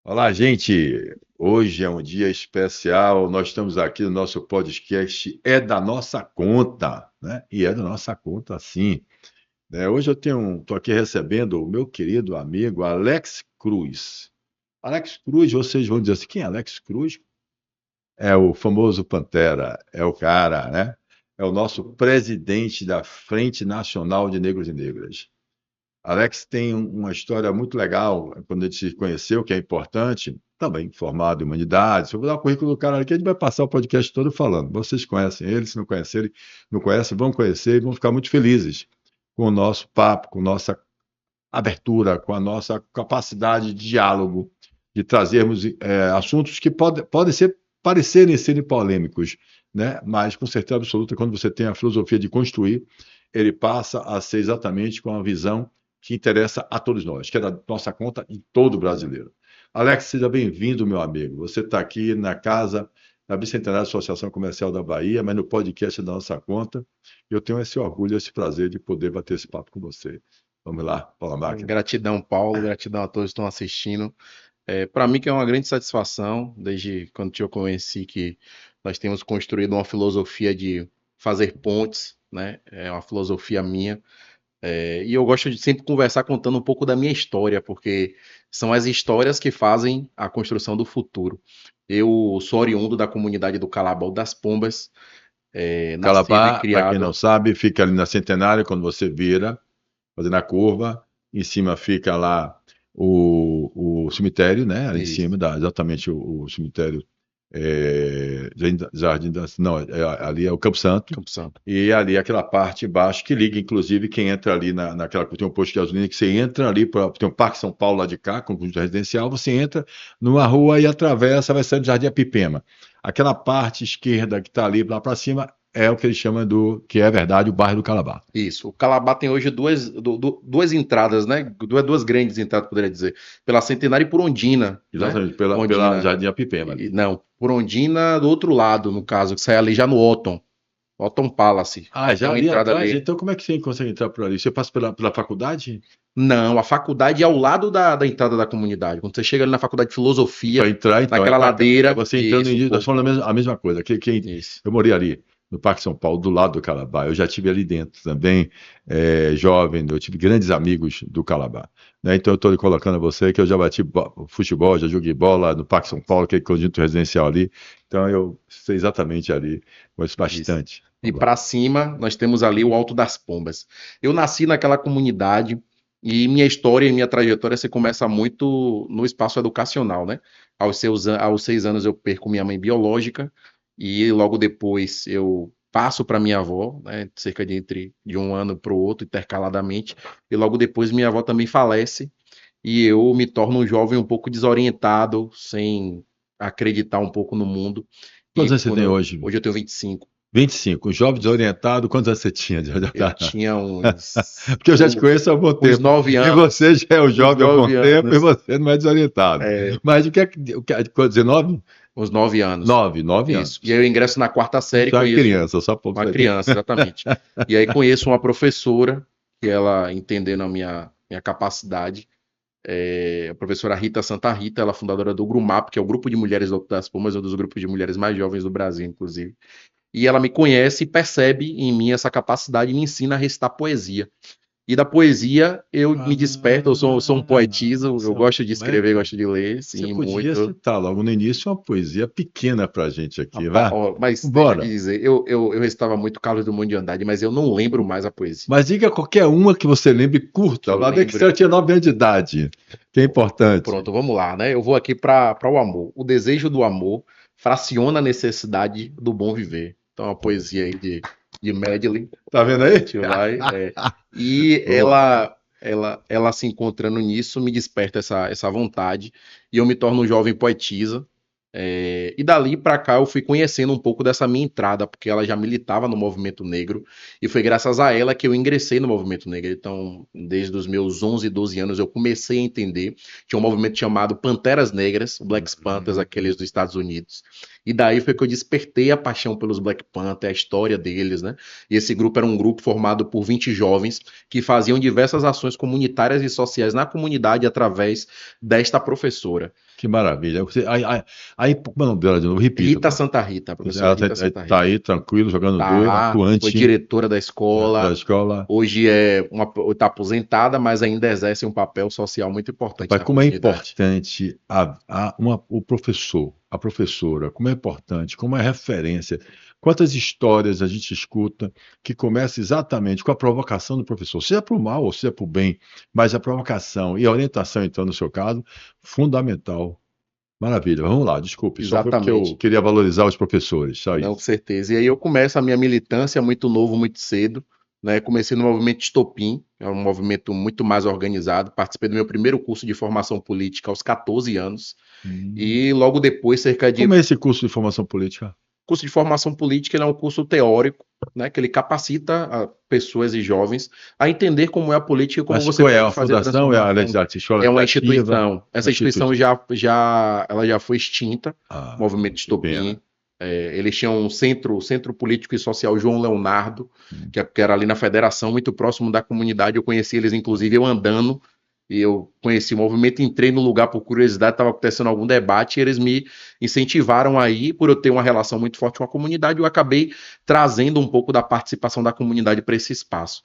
Olá, gente. Hoje é um dia especial. Nós estamos aqui no nosso podcast É da Nossa Conta, né? E é da nossa conta, sim. Hoje estou aqui recebendo o meu querido amigo Alex Cruz. Alex Cruz, vocês vão dizer assim, quem é Alex Cruz? É o famoso Pantera, é o cara, né? É o nosso presidente da Frente Nacional de Negros e Negras. Alex tem uma história muito legal quando a gente se conheceu, que é importante, também formado em humanidades. Eu vou dar o currículo do cara aqui, a gente vai passar o podcast todo falando. Vocês conhecem ele, se não conhecerem, não conhecem, vão conhecer e vão ficar muito felizes com o nosso papo, com a nossa abertura, com a nossa capacidade de diálogo, de trazermos assuntos que podem parecerem serem polêmicos, né? Mas com certeza absoluta, quando você tem a filosofia de construir, ele passa a ser exatamente com a visão que interessa a todos nós, que é da nossa conta em todo brasileiro. Alex, seja bem-vindo, meu amigo. Você está aqui na casa da Bicentenária Associação Comercial da Bahia, mas no podcast da nossa conta. Eu tenho esse orgulho, esse prazer de poder bater esse papo com você. Vamos lá, Paula Máquina. Gratidão, Paulo, gratidão a todos que estão assistindo. Para mim que é uma grande satisfação, desde quando eu conheci que nós temos construído uma filosofia de fazer pontes, né? É uma filosofia minha. E eu gosto de sempre conversar contando um pouco da minha história, porque são as histórias que fazem a construção do futuro. Eu sou oriundo da comunidade do Calabal das Pombas, nascido e Calabá, para quem não criado. sabe, fica ali na Centenária, quando você vira, fazendo a curva. Em cima fica lá o cemitério, né? Ali em cima, Isso, dá exatamente o cemitério Jardim das. Não, ali é o Campo Santo. Campo Santo. E ali aquela parte embaixo que liga, inclusive, quem entra ali naquela. Tem um posto de gasolina que você entra ali, tem um Parque São Paulo lá de cá, com conjunto residencial, você entra numa rua e atravessa, vai sair do Jardim Apipema. Aquela parte esquerda que está ali lá para cima é o que eles chamam que é verdade, o bairro do Calabar. Isso. O Calabá tem hoje duas entradas, né? Duas grandes entradas, poderia dizer. Pela Centenária e por Ondina, né? Exatamente, pela Ondina. Jardim Apipema ali. Não, por Ondina do outro lado, no caso, que sai ali já no Otton. Otton Palace. Ah, Tem já uma ali entrada atrás? ali. Então como é que você consegue entrar por ali? Você passa pela faculdade? Não, a faculdade é ao lado da entrada da comunidade. Quando você chega ali na faculdade de Para filosofia, entrar, então, é naquela para cá. É ladeira, você entrando isso, em. Nós pô. falamos a mesma coisa. Isso. Eu morei ali, no Parque São Paulo, do lado do Calabar. Eu já tive ali dentro também, jovem, eu tive grandes amigos do Calabar. Né? Então, eu estou colocando a você que eu já bati futebol, já joguei bola no Parque São Paulo, que é conjunto residencial ali. Então, eu sei exatamente ali, conheço Isso. bastante. E Vamos lá. para cima, nós temos ali o Alto das Pombas. Eu nasci naquela comunidade e minha história e minha trajetória se começa muito no espaço educacional, né? Aos 6 anos eu perco minha mãe biológica e logo depois eu passo para minha avó, né? Cerca de um ano para o outro, intercaladamente. E logo depois minha avó também falece e eu me torno um jovem um pouco desorientado, sem acreditar um pouco no mundo. Quantos E anos você tem hoje? hoje eu tenho 25. 25. Jovem desorientado, quantos anos você tinha? Eu tinha Porque eu já te conheço há algum uns tempo. 9 E anos. você já é o Uns jovem há algum 9 tempo e anos. você não é desorientado. É, Mas quanto, 19? uns 9 anos. 9 Isso. E anos. aí eu ingresso na quarta série, Então é conheço criança, só pouco uma você tem. criança, exatamente. E aí conheço uma professora, que ela entendendo a minha capacidade, a professora Rita Santa Rita, ela é fundadora do GRUMAP, que é o Grupo de Mulheres do Alto das Pombas, um dos grupos de mulheres mais jovens do Brasil, inclusive. E ela me conhece e percebe em mim essa capacidade e me ensina a recitar poesia. E da poesia eu me desperto, eu sou um poetisa, eu gosto de Mas escrever, gosto de ler, você sim, podia muito. citar logo no início uma poesia pequena pra gente aqui, vai? Ó, mas deixa eu te Bora. dizer, eu recitava muito Carlos Drummond de Andrade, mas eu não lembro mais a poesia. Mas diga qualquer uma que você lembre Que curta. eu Vai ver que lembre. você tinha 9 anos de idade, que é importante. Pronto, vamos lá, né? Eu vou aqui para o amor. O desejo do amor fraciona a necessidade do bom viver. Então, a poesia aí de Medley, Tá vendo a aí? gente vai. E Boa. ela se encontrando nisso me desperta essa vontade e eu me torno um jovem poetisa. E dali para cá eu fui conhecendo um pouco dessa minha entrada, porque ela já militava no movimento negro, e foi graças a ela que eu ingressei no movimento negro. Então, desde os meus 11, 12 anos, eu comecei a entender. Tinha um movimento chamado Panteras Negras, Black Panthers, aqueles dos Estados Unidos. E daí foi que eu despertei a paixão pelos Black Panthers, a história deles, né? E esse grupo era um grupo formado por 20 jovens que faziam diversas ações comunitárias e sociais na comunidade através desta professora. Que maravilha. Aí, como é o nome dela de novo? Repita. Rita Santa Rita, a professora Ela Rita Santa tá Rita. aí, tranquilo, jogando Tá, duro, foi atuante diretora da da escola, escola. hoje está aposentada, mas ainda exerce um papel social muito importante Mas na como é comunidade. importante o professor, a professora, como é importante, como é referência. Quantas histórias a gente escuta que começa exatamente com a provocação do professor, seja para o mal ou seja para o bem, mas a provocação e a orientação, então, no seu caso, fundamental. Maravilha, vamos lá, desculpe, só foi porque eu Exatamente. queria valorizar os professores, só Não, isso. com certeza. E aí eu começo a minha militância muito novo, muito cedo, né? Comecei no movimento Estopim, é um movimento muito mais organizado. Participei do meu primeiro curso de formação política aos 14 anos. E logo depois, cerca de Como é esse curso de formação política? curso de formação política, ele é um curso teórico, né, que ele capacita pessoas e jovens a entender como é a política e como Mas você qual é pode a fazer a fundação? É a transformação. legislativa, escola É uma legislativa? instituição. Essa instituição ela já foi extinta, Ah, Movimento que Estopim. pena. Eles tinham um centro político e social João Leonardo, que era ali na Federação, muito próximo da comunidade. Eu conheci eles, inclusive, eu andando, e eu conheci o movimento, entrei no lugar por curiosidade, estava acontecendo algum debate, e eles me incentivaram aí, por eu ter uma relação muito forte com a comunidade, eu acabei trazendo um pouco da participação da comunidade para esse espaço.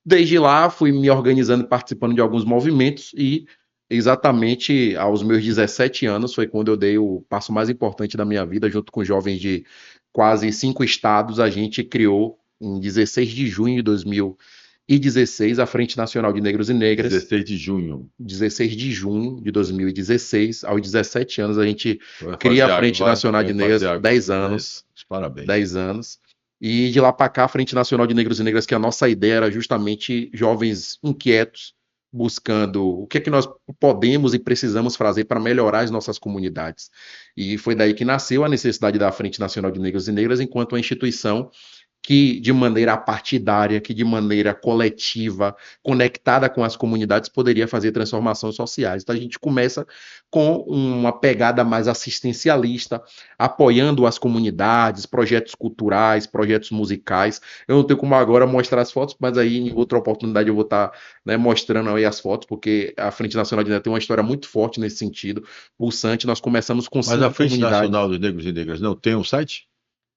Desde lá, fui me organizando e participando de alguns movimentos, e exatamente aos meus 17 anos foi quando eu dei o passo mais importante da minha vida, junto com jovens de quase 5 estados. A gente criou, em 16 de junho de 2016, a Frente Nacional de Negros e Negras. 16 de junho. 16 de junho de 2016, aos 17 anos, a gente Vai cria fazer a Frente agora, Nacional de vai Negras, fazer agora. 10 anos. Parabéns. 10 anos. E de lá para cá, a Frente Nacional de Negros e Negras, que a nossa ideia era justamente jovens inquietos, buscando o que é que nós podemos e precisamos fazer para melhorar as nossas comunidades. E foi daí que nasceu a necessidade da Frente Nacional de Negros e Negras enquanto uma instituição que de maneira partidária, que de maneira coletiva, conectada com as comunidades, poderia fazer transformações sociais. Então a gente começa com uma pegada mais assistencialista, apoiando as comunidades, projetos culturais, projetos musicais. Eu não tenho como agora mostrar as fotos, mas aí em outra oportunidade eu vou estar, né, mostrando aí as fotos, porque a Frente Nacional de Negros tem uma história muito forte nesse sentido, pulsante. Nós começamos com Mas 5 a Frente comunidades. Nacional dos Negros e Negras não tem um site?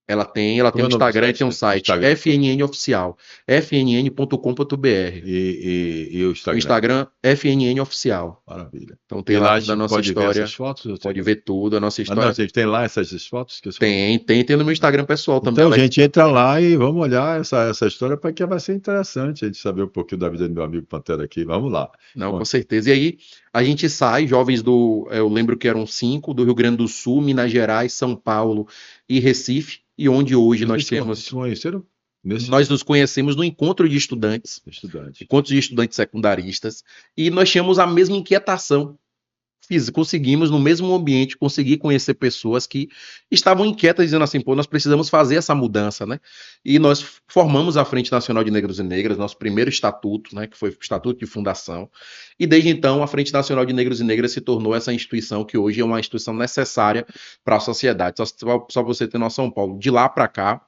Ela tem Como é um o nome do Instagram e site? tem um site, Instagram. FNN Oficial, fnn.com.br. E o O Instagram? Instagram, FNN Oficial. Maravilha. Então tem E lá lá a toda a gente nossa pode ver história, essas fotos? pode ver tudo, a nossa Mas não, história. gente, tem lá essas fotos? Tem no meu Instagram pessoal também, Então, Alex. gente, entra lá e vamos olhar essa história, porque vai ser interessante a gente saber um pouquinho da vida do meu amigo Pantera aqui. Vamos lá. Não, Bom, com certeza. E aí a gente sai, jovens eu lembro que eram 5, do Rio Grande do Sul, Minas Gerais, São Paulo e Recife, e onde hoje nós vocês se conheceram nesse nós nos conhecemos no encontro de estudantes, estudante. encontros de estudantes secundaristas, e nós tínhamos a mesma inquietação. Conseguimos no mesmo ambiente conseguir conhecer pessoas que estavam inquietas, dizendo assim, pô, nós precisamos fazer essa mudança, né? E nós formamos a Frente Nacional de Negros e Negras, nosso primeiro estatuto, né, que foi o estatuto de fundação, e desde então a Frente Nacional de Negros e Negras se tornou essa instituição que hoje é uma instituição necessária para a sociedade. Só para você ter noção, Paulo, de lá para cá,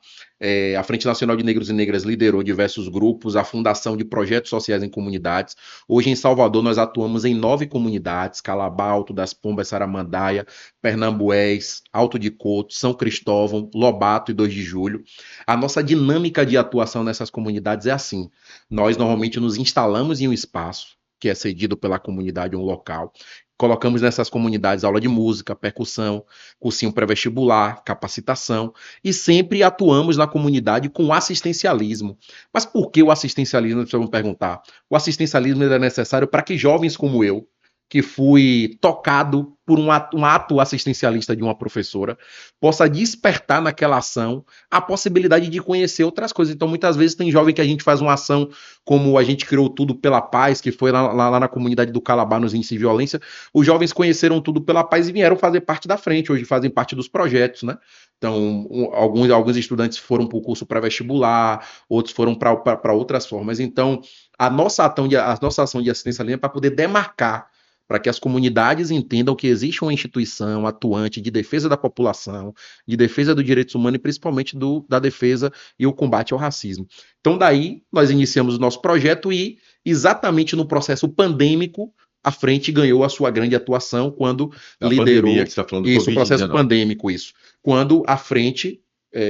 a Frente Nacional de Negros e Negras liderou diversos grupos, a fundação de projetos sociais em comunidades. Hoje em Salvador nós atuamos em 9 comunidades: Calabar, Alto das Pombas, Saramandaia, Pernambués, Alto de Couto, São Cristóvão, Lobato e 2 de Julho. A nossa dinâmica de atuação nessas comunidades é assim: nós normalmente nos instalamos em um espaço que é cedido pela comunidade, um local. Colocamos nessas comunidades aula de música, percussão, cursinho pré-vestibular, capacitação, e sempre atuamos na comunidade com assistencialismo. Mas por que o assistencialismo? Vocês vão perguntar. O assistencialismo é necessário para que jovens como eu, que fui tocado por um ato assistencialista de uma professora, possa despertar naquela ação a possibilidade de conhecer outras coisas. Então, muitas vezes tem jovem que a gente faz uma ação como a gente criou Tudo pela Paz, que foi lá na comunidade do Calabar, nos índices de violência. Os jovens conheceram Tudo pela Paz e vieram fazer parte da frente, hoje fazem parte dos projetos, né? Então, alguns estudantes foram para o curso pré-vestibular, outros foram para outras formas. Então, a nossa ação de assistência é para poder demarcar, para que as comunidades entendam que existe uma instituição atuante de defesa da população, de defesa dos direitos humanos e principalmente da defesa e o combate ao racismo. Então, daí, nós iniciamos o nosso projeto e, exatamente no processo pandêmico, a frente ganhou a sua grande atuação quando liderou pandemia, que você está falando do isso, o processo Covid-19. pandêmico, isso. Quando a frente,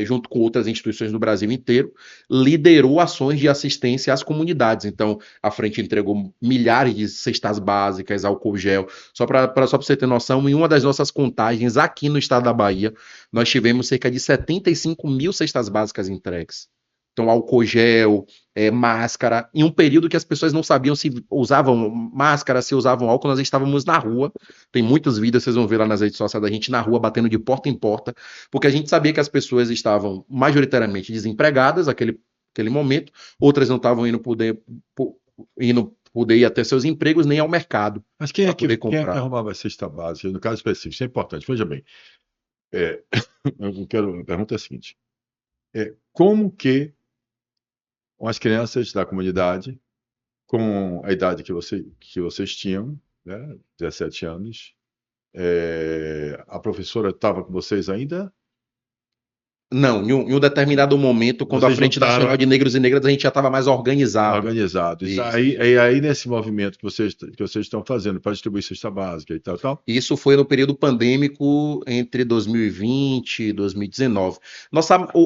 junto com outras instituições do Brasil inteiro, liderou ações de assistência às comunidades. Então, a frente entregou milhares de cestas básicas, álcool gel. Só para você ter noção, em uma das nossas contagens aqui no estado da Bahia, nós tivemos cerca de 75 mil cestas básicas entregues. Então, álcool gel, máscara. Em um período que as pessoas não sabiam se usavam máscara, se usavam álcool, nós estávamos na rua. Tem muitos vídeos, vocês vão ver lá nas redes sociais da gente na rua, batendo de porta em porta, porque a gente sabia que as pessoas estavam majoritariamente desempregadas naquele momento, outras não estavam indo poder ir até seus empregos, nem ao mercado. Mas quem é que arrumava a cesta básica? No caso específico, isso é importante. Veja bem, a pergunta é a seguinte: como que as crianças da comunidade, com a idade que vocês tinham, né, 17 anos, a professora estava com vocês ainda? Não, em um determinado momento, quando Vocês a Frente Nacional de Negros e Negras, a gente já estava mais organizado. Organizado. Aí, nesse movimento que vocês estão fazendo para distribuir cesta básica e tal. Isso foi no período pandêmico entre 2020 e 2019.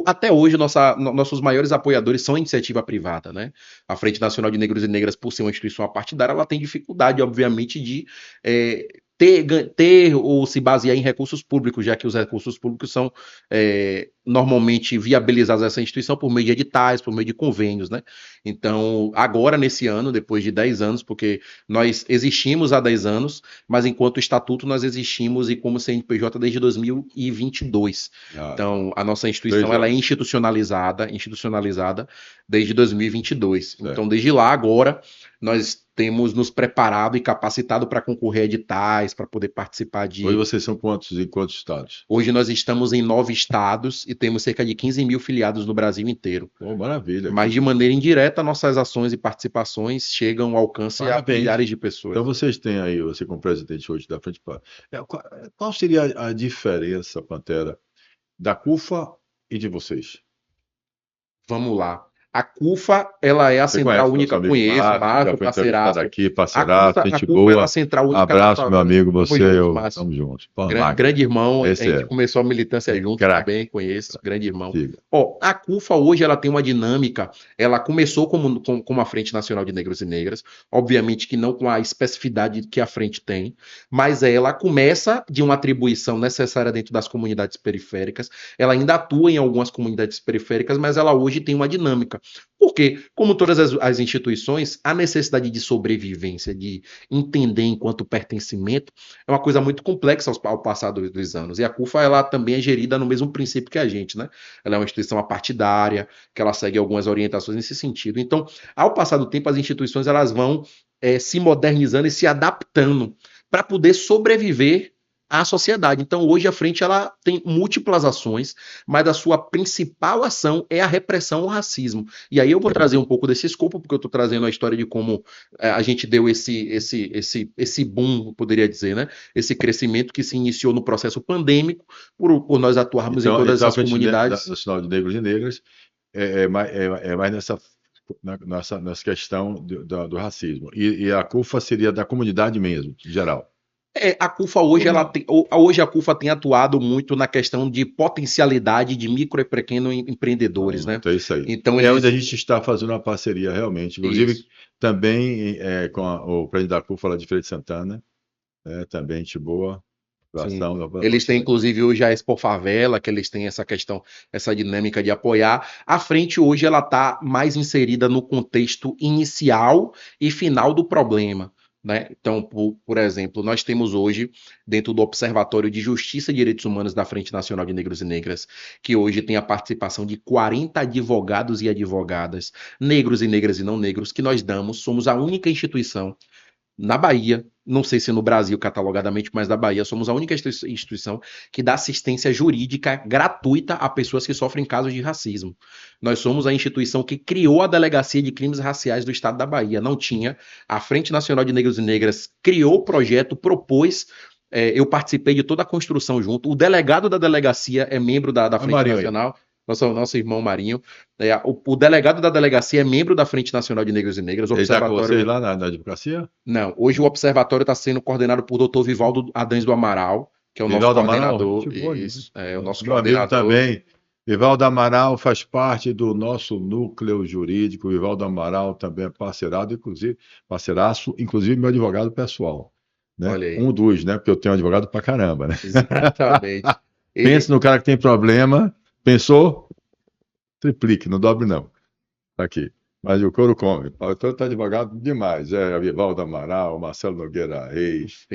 Até hoje, nossos maiores apoiadores são a iniciativa privada, né? A Frente Nacional de Negros e Negras, por ser uma instituição apartidária, ela tem dificuldade, obviamente, de ter ou se basear em recursos públicos, já que os recursos públicos são normalmente viabilizados essa instituição por meio de editais, por meio de convênios, né? Então, agora nesse ano, depois de 10 anos, porque nós existimos há 10 anos, mas enquanto estatuto nós existimos e como CNPJ desde 2022. Então, a nossa instituição ela é institucionalizada desde 2022. Então, desde lá, agora, nós temos nos preparado e capacitado para concorrer a editais, para poder participar de... Hoje vocês são em quantos estados? Hoje nós estamos em 9 estados e temos cerca de 15 mil filiados no Brasil inteiro. Maravilha. Mas de maneira indireta, nossas ações e participações chegam ao alcance a milhares de pessoas. Então vocês têm aí, você como presidente hoje da Frente Para... Qual seria a diferença, Pantera, da CUFA e de vocês? Vamos lá. A CUFA, ela é a central única, conheço, Marco, parceiraço. Gente boa. É a central única. Abraço, meu amigo, estamos juntos. Grande irmão, a gente começou a militância junto também, conheço, grande irmão. A CUFA hoje, ela tem uma dinâmica, ela começou como a Frente Nacional de Negros e Negras, obviamente que não com a especificidade que a frente tem, mas ela começa de uma atribuição necessária dentro das comunidades periféricas, ela ainda atua em algumas comunidades periféricas, mas ela hoje tem uma dinâmica. Porque, como todas as instituições, a necessidade de sobrevivência, de entender enquanto pertencimento, é uma coisa muito complexa ao passar dos anos. E a CUFA, ela também é gerida no mesmo princípio que a gente, né? Ela é uma instituição apartidária, que ela segue algumas orientações nesse sentido. Então, ao passar do tempo, as instituições elas vão se modernizando e se adaptando para poder sobreviver à sociedade. Então, hoje a frente ela tem múltiplas ações, mas a sua principal ação é a repressão ao racismo. E aí eu vou trazer um pouco desse escopo, porque eu estou trazendo a história de como a gente deu esse boom, poderia dizer, né? Esse crescimento que se iniciou no processo pandêmico, por nós atuarmos em todas as comunidades. Nacional de Negros e Negras é mais nessa questão do racismo. E a CUFA seria da comunidade mesmo, em geral. A CUFA hoje a CUFA tem atuado muito na questão de potencialidade de micro e pequenos empreendedores, né? Então é isso aí. Então, onde a gente está fazendo uma parceria realmente, inclusive também com o presidente da CUFA lá de Feira de Santana, também gente boa. Eles têm inclusive hoje a Expo Favela, que eles têm essa questão, essa dinâmica de apoiar. A frente hoje ela está mais inserida no contexto inicial e final do problema. né? Então, por exemplo, nós temos hoje, dentro do Observatório de Justiça e Direitos Humanos da Frente Nacional de Negros e Negras, que hoje tem a participação de 40 advogados e advogadas, negros e negras e não negros, que nós damos, somos a única instituição na Bahia, não sei se no Brasil catalogadamente, mas na Bahia, somos a única instituição que dá assistência jurídica gratuita a pessoas que sofrem casos de racismo. Nós somos a instituição que criou a Delegacia de Crimes Raciais do Estado da Bahia. Não tinha. A Frente Nacional de Negros e Negras criou o projeto, propôs. Eu participei de toda a construção junto. O delegado da delegacia é membro da Frente Marinho aí. Nacional. Nosso irmão Marinho. O delegado da delegacia é membro da Frente Nacional de Negros e Negras. Ele está com vocês lá na advocacia? Não, hoje o observatório está sendo coordenado por Dr. Vivaldo Adães do Amaral, que é o nosso coordenador. Isso, é o nosso coordenador. Também. Vivaldo Amaral faz parte do nosso núcleo jurídico. Vivaldo Amaral também é parceiraço, inclusive meu advogado pessoal. Né? Olha aí. Um dos, né? Porque eu tenho advogado pra caramba, né? Exatamente. Pense no cara que tem problema. Pensou? Triplique, não dobre não. Tá aqui. Mas o couro come. Então tá advogado demais. É Vivaldo Amaral, Marcelo Nogueira Reis,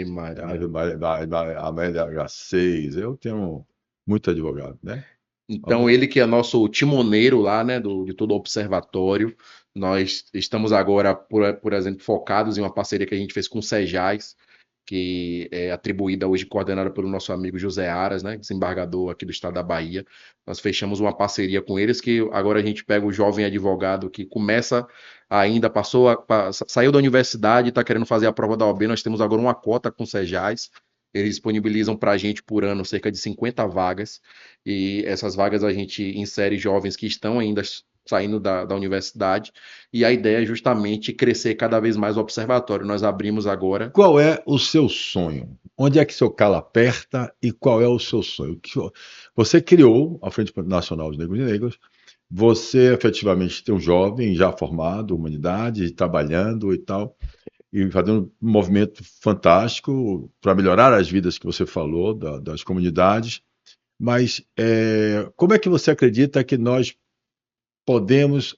a Amélia H6. Eu tenho muito advogado, né? Então, ele que é nosso timoneiro lá, né, de todo o observatório. Nós estamos agora, por exemplo, focados em uma parceria que a gente fez com o Sejais, que é atribuída hoje, coordenada pelo nosso amigo José Aras, né, desembargador aqui do estado da Bahia. Nós fechamos uma parceria com eles, que agora a gente pega o jovem advogado que começa ainda, saiu da universidade e está querendo fazer a prova da OAB. Nós temos agora uma cota com o Sejais. Eles disponibilizam para a gente por ano cerca de 50 vagas, e essas vagas a gente insere jovens que estão ainda saindo da universidade, e a ideia é justamente crescer cada vez mais o observatório. Nós abrimos agora. Qual é o seu sonho? Onde é que seu calo aperta e qual é o seu sonho? Você criou a Frente Nacional dos Negros e Negras, você efetivamente tem um jovem já formado, humanidade, trabalhando e tal, e fazendo um movimento fantástico para melhorar as vidas que você falou, das comunidades. Mas como é que você acredita que nós podemos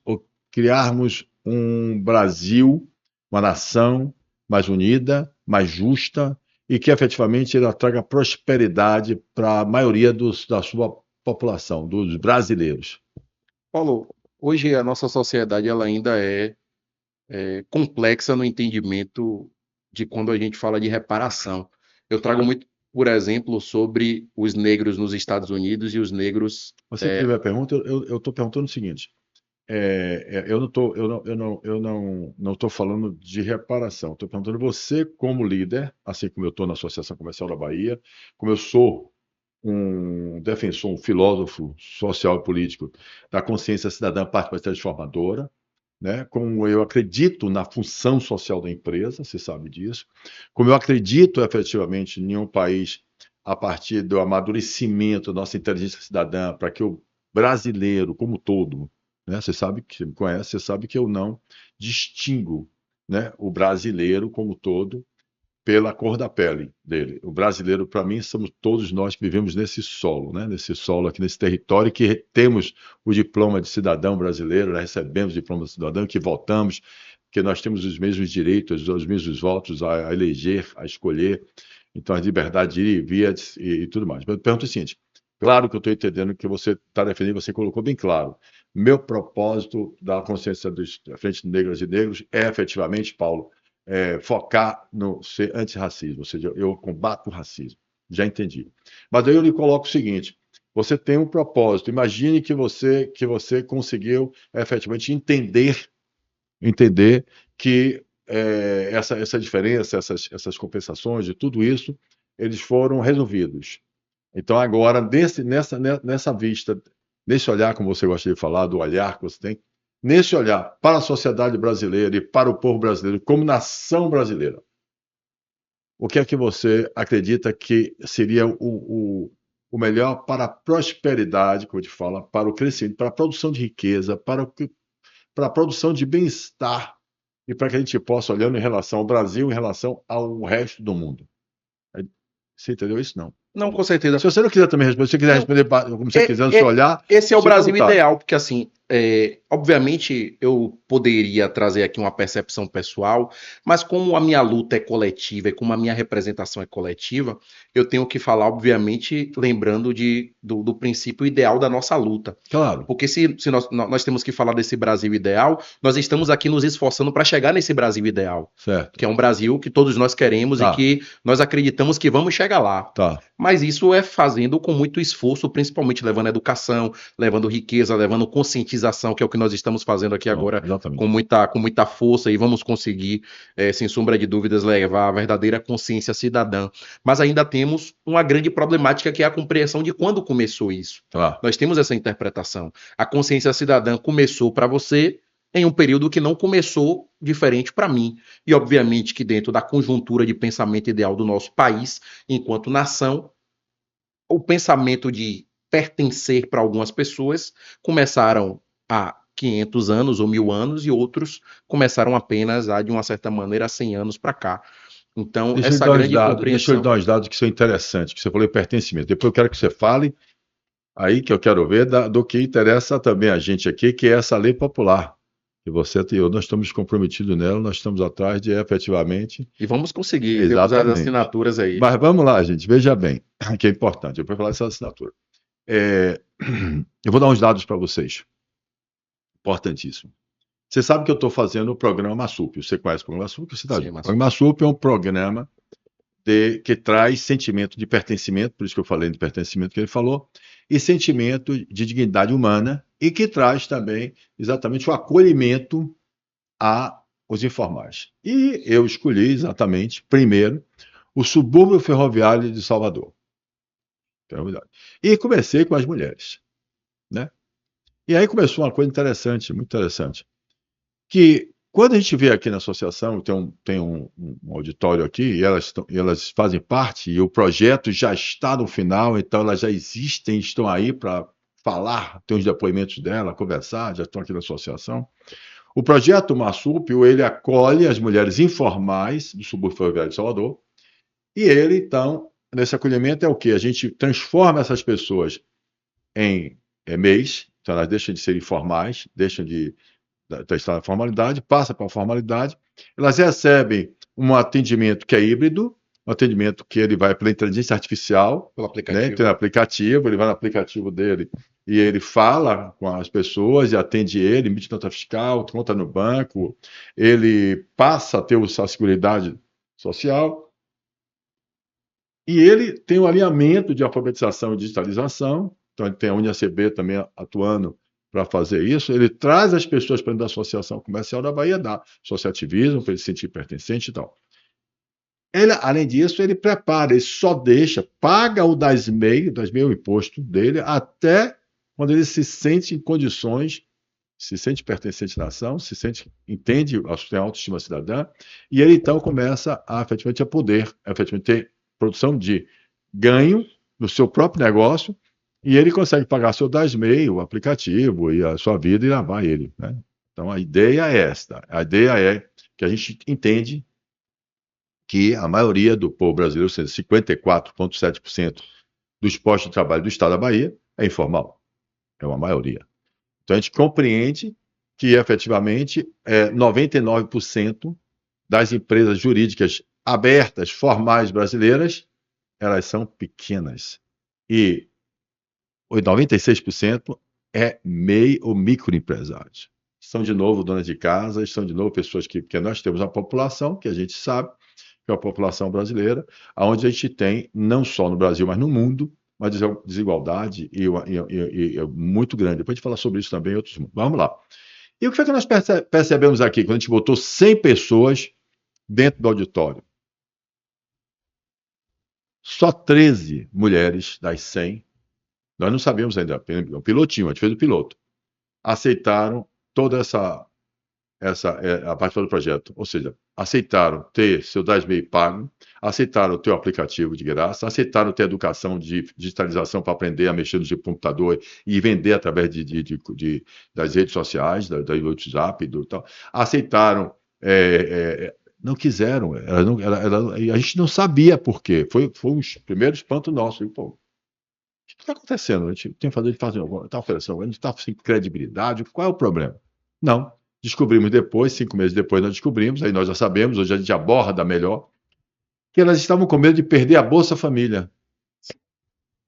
criarmos um Brasil, uma nação mais unida, mais justa, e que efetivamente ela traga prosperidade para a maioria da sua população, dos brasileiros? Paulo, hoje a nossa sociedade ela ainda é complexa no entendimento de quando a gente fala de reparação. Eu trago muito, por exemplo, sobre os negros nos Estados Unidos e os negros. Você teve a pergunta, eu estou perguntando o seguinte: eu não estou falando de reparação, estou perguntando você como líder, assim como eu estou na Associação Comercial da Bahia, como eu sou um defensor, um filósofo social e político da consciência cidadã participativa transformadora, né? Como eu acredito na função social da empresa, você sabe disso, como eu acredito efetivamente em um país a partir do amadurecimento da nossa inteligência cidadã, para que o brasileiro, como todo, né? Você sabe que me conhece, você sabe que eu não distingo, né, o brasileiro como todo pela cor da pele dele. O brasileiro, para mim, somos todos nós que vivemos nesse solo, né? Nesse solo aqui, nesse território, que temos o diploma de cidadão brasileiro, né? Recebemos o diploma de cidadão, que votamos, que nós temos os mesmos direitos, os mesmos votos a eleger, a escolher, então a liberdade de ir e vir e tudo mais. Mas eu pergunto o seguinte: claro que eu estou entendendo que você está defendendo, você colocou bem claro. Meu propósito da consciência da Frente Negras e Negros é efetivamente, Paulo, focar no ser antirracismo, ou seja, eu combato o racismo. Já entendi. Mas aí eu lhe coloco o seguinte: você tem um propósito. Imagine que você conseguiu efetivamente entender que essa diferença, essas compensações de tudo isso, eles foram resolvidos. Então agora, nessa vista, nesse olhar, como você gosta de falar, do olhar que você tem, nesse olhar para a sociedade brasileira e para o povo brasileiro, como nação brasileira, o que é que você acredita que seria o melhor para a prosperidade, como eu te falo, para o crescimento, para a produção de riqueza, para a produção de bem-estar e para que a gente possa, olhando em relação ao Brasil, em relação ao resto do mundo? Você entendeu isso? Não. Não, com certeza. Se você não quiser também responder, se você quiser responder como você quiser no seu olhar... Esse é o Brasil ideal, porque assim, obviamente, eu poderia trazer aqui uma percepção pessoal, mas como a minha luta é coletiva e como a minha representação é coletiva, eu tenho que falar, obviamente, lembrando do princípio ideal da nossa luta. Claro, Porque se nós temos que falar desse Brasil ideal, nós estamos aqui nos esforçando para chegar nesse Brasil ideal, certo. que é um Brasil que todos nós queremos e Tá, que nós acreditamos que vamos chegar lá. tá. Mas isso é fazendo com muito esforço, principalmente levando educação, levando riqueza, levando conscientização, que é o que nós estamos fazendo aqui Não, agora exatamente. com muita força e vamos conseguir, sem sombra de dúvidas, levar a verdadeira consciência cidadã. Mas ainda temos uma grande problemática que é a compreensão de quando começou isso. Tá. Nós temos essa interpretação. A consciência cidadã começou para você em um período que não começou diferente para mim. E, obviamente, que dentro da conjuntura de pensamento ideal do nosso país, enquanto nação, o pensamento de pertencer para algumas pessoas começaram há 500 anos ou 1000 anos e outros começaram apenas de uma certa maneira, há 100 anos para cá. Então, Deixa eu lhe essa dar uns grande dados, deixa eu lhe compreensão. dar uns dados que são interessantes, que você falou em pertencimento. Depois eu quero que você fale aí, que eu quero ver, do que interessa também a gente aqui, que é essa lei popular. Que você e eu, nós estamos comprometidos nela, nós estamos atrás de efetivamente. E vamos conseguir, temos as Exatamente. assinaturas aí. Mas vamos lá, gente, veja bem, que é importante, eu vou falar dessa assinatura. Eu vou dar uns dados para vocês, importantíssimo. Você sabe que eu estou fazendo o programa MASUP, você conhece o programa MASUP? Você tá Sim, o mas programa MASUP é um programa que traz sentimento de pertencimento, por isso que eu falei de pertencimento que ele falou, e sentimento de dignidade humana, e que traz também exatamente o acolhimento aos informais. E eu escolhi exatamente, primeiro, o subúrbio ferroviário de Salvador. E comecei com as mulheres, né? E aí começou uma coisa interessante, muito interessante, que quando a gente vê aqui na associação, tem um auditório aqui, e elas fazem parte, e o projeto já está no final, então elas já existem, estão aí para falar, tem os depoimentos dela, conversar, já estão aqui na associação. O projeto Massup, ele acolhe as mulheres informais do subúrbio ferroviário de Salvador, e ele, então, nesse acolhimento é o quê? A gente transforma essas pessoas em MEIs, então elas deixam de ser informais, deixam de estar na formalidade, passa para a formalidade, elas recebem um atendimento que é híbrido, um atendimento que ele vai pela inteligência artificial, pelo né? aplicativo. Tem um aplicativo, ele vai no aplicativo dele e ele fala com as pessoas e atende ele, emite nota fiscal, conta no banco, ele passa a ter a Seguridade Social e ele tem um alinhamento de alfabetização e digitalização, então ele tem a UniaCB também atuando para fazer isso, ele traz as pessoas para dentro da Associação Comercial da Bahia, dá associativismo, para ele se sentir pertencente e tal. Ele, além disso, ele prepara, ele só deixa, paga o das meio o imposto dele, até quando ele se sente em condições, se sente pertencente à nação, se sente, entende, tem autoestima cidadã, e ele então começa efetivamente a poder, efetivamente ter produção de ganho no seu próprio negócio, e ele consegue pagar seu DASMEI, o aplicativo, e a sua vida e lavar ele, né? Então a ideia é esta. A ideia é que a gente entende que a maioria do povo brasileiro, ou seja, 54,7% dos postos de trabalho do estado da Bahia, é informal. É uma maioria. Então a gente compreende que efetivamente 99% das empresas jurídicas abertas, formais brasileiras, elas são pequenas. E 96% é MEI ou microempresários. São de novo donas de casa, são de novo pessoas porque nós temos uma população que a gente sabe, que é a população brasileira, onde a gente tem, não só no Brasil, mas no mundo, uma desigualdade muito grande. Depois a gente fala sobre isso também em outros mundos. Vamos lá. E o que foi que nós percebemos aqui, quando a gente botou 100 pessoas dentro do auditório? Só 13 mulheres das 100, nós não sabíamos ainda, o pilotinho, a gente fez o piloto, aceitaram toda a parte do projeto, ou seja, aceitaram ter seu 10 pago, aceitaram ter o aplicativo de graça, aceitaram ter educação de digitalização para aprender a mexer no computador e vender através das redes sociais, do WhatsApp, do tal, aceitaram, não quiseram, a gente não sabia por quê, foi um primeiro espanto nosso, pô, que está acontecendo? A gente tem que fazer, está oferecendo, a gente está sem credibilidade, qual é o problema? Não. Descobrimos depois, 5 meses depois nós descobrimos, aí nós já sabemos, hoje a gente aborda melhor, que elas estavam com medo de perder a Bolsa Família.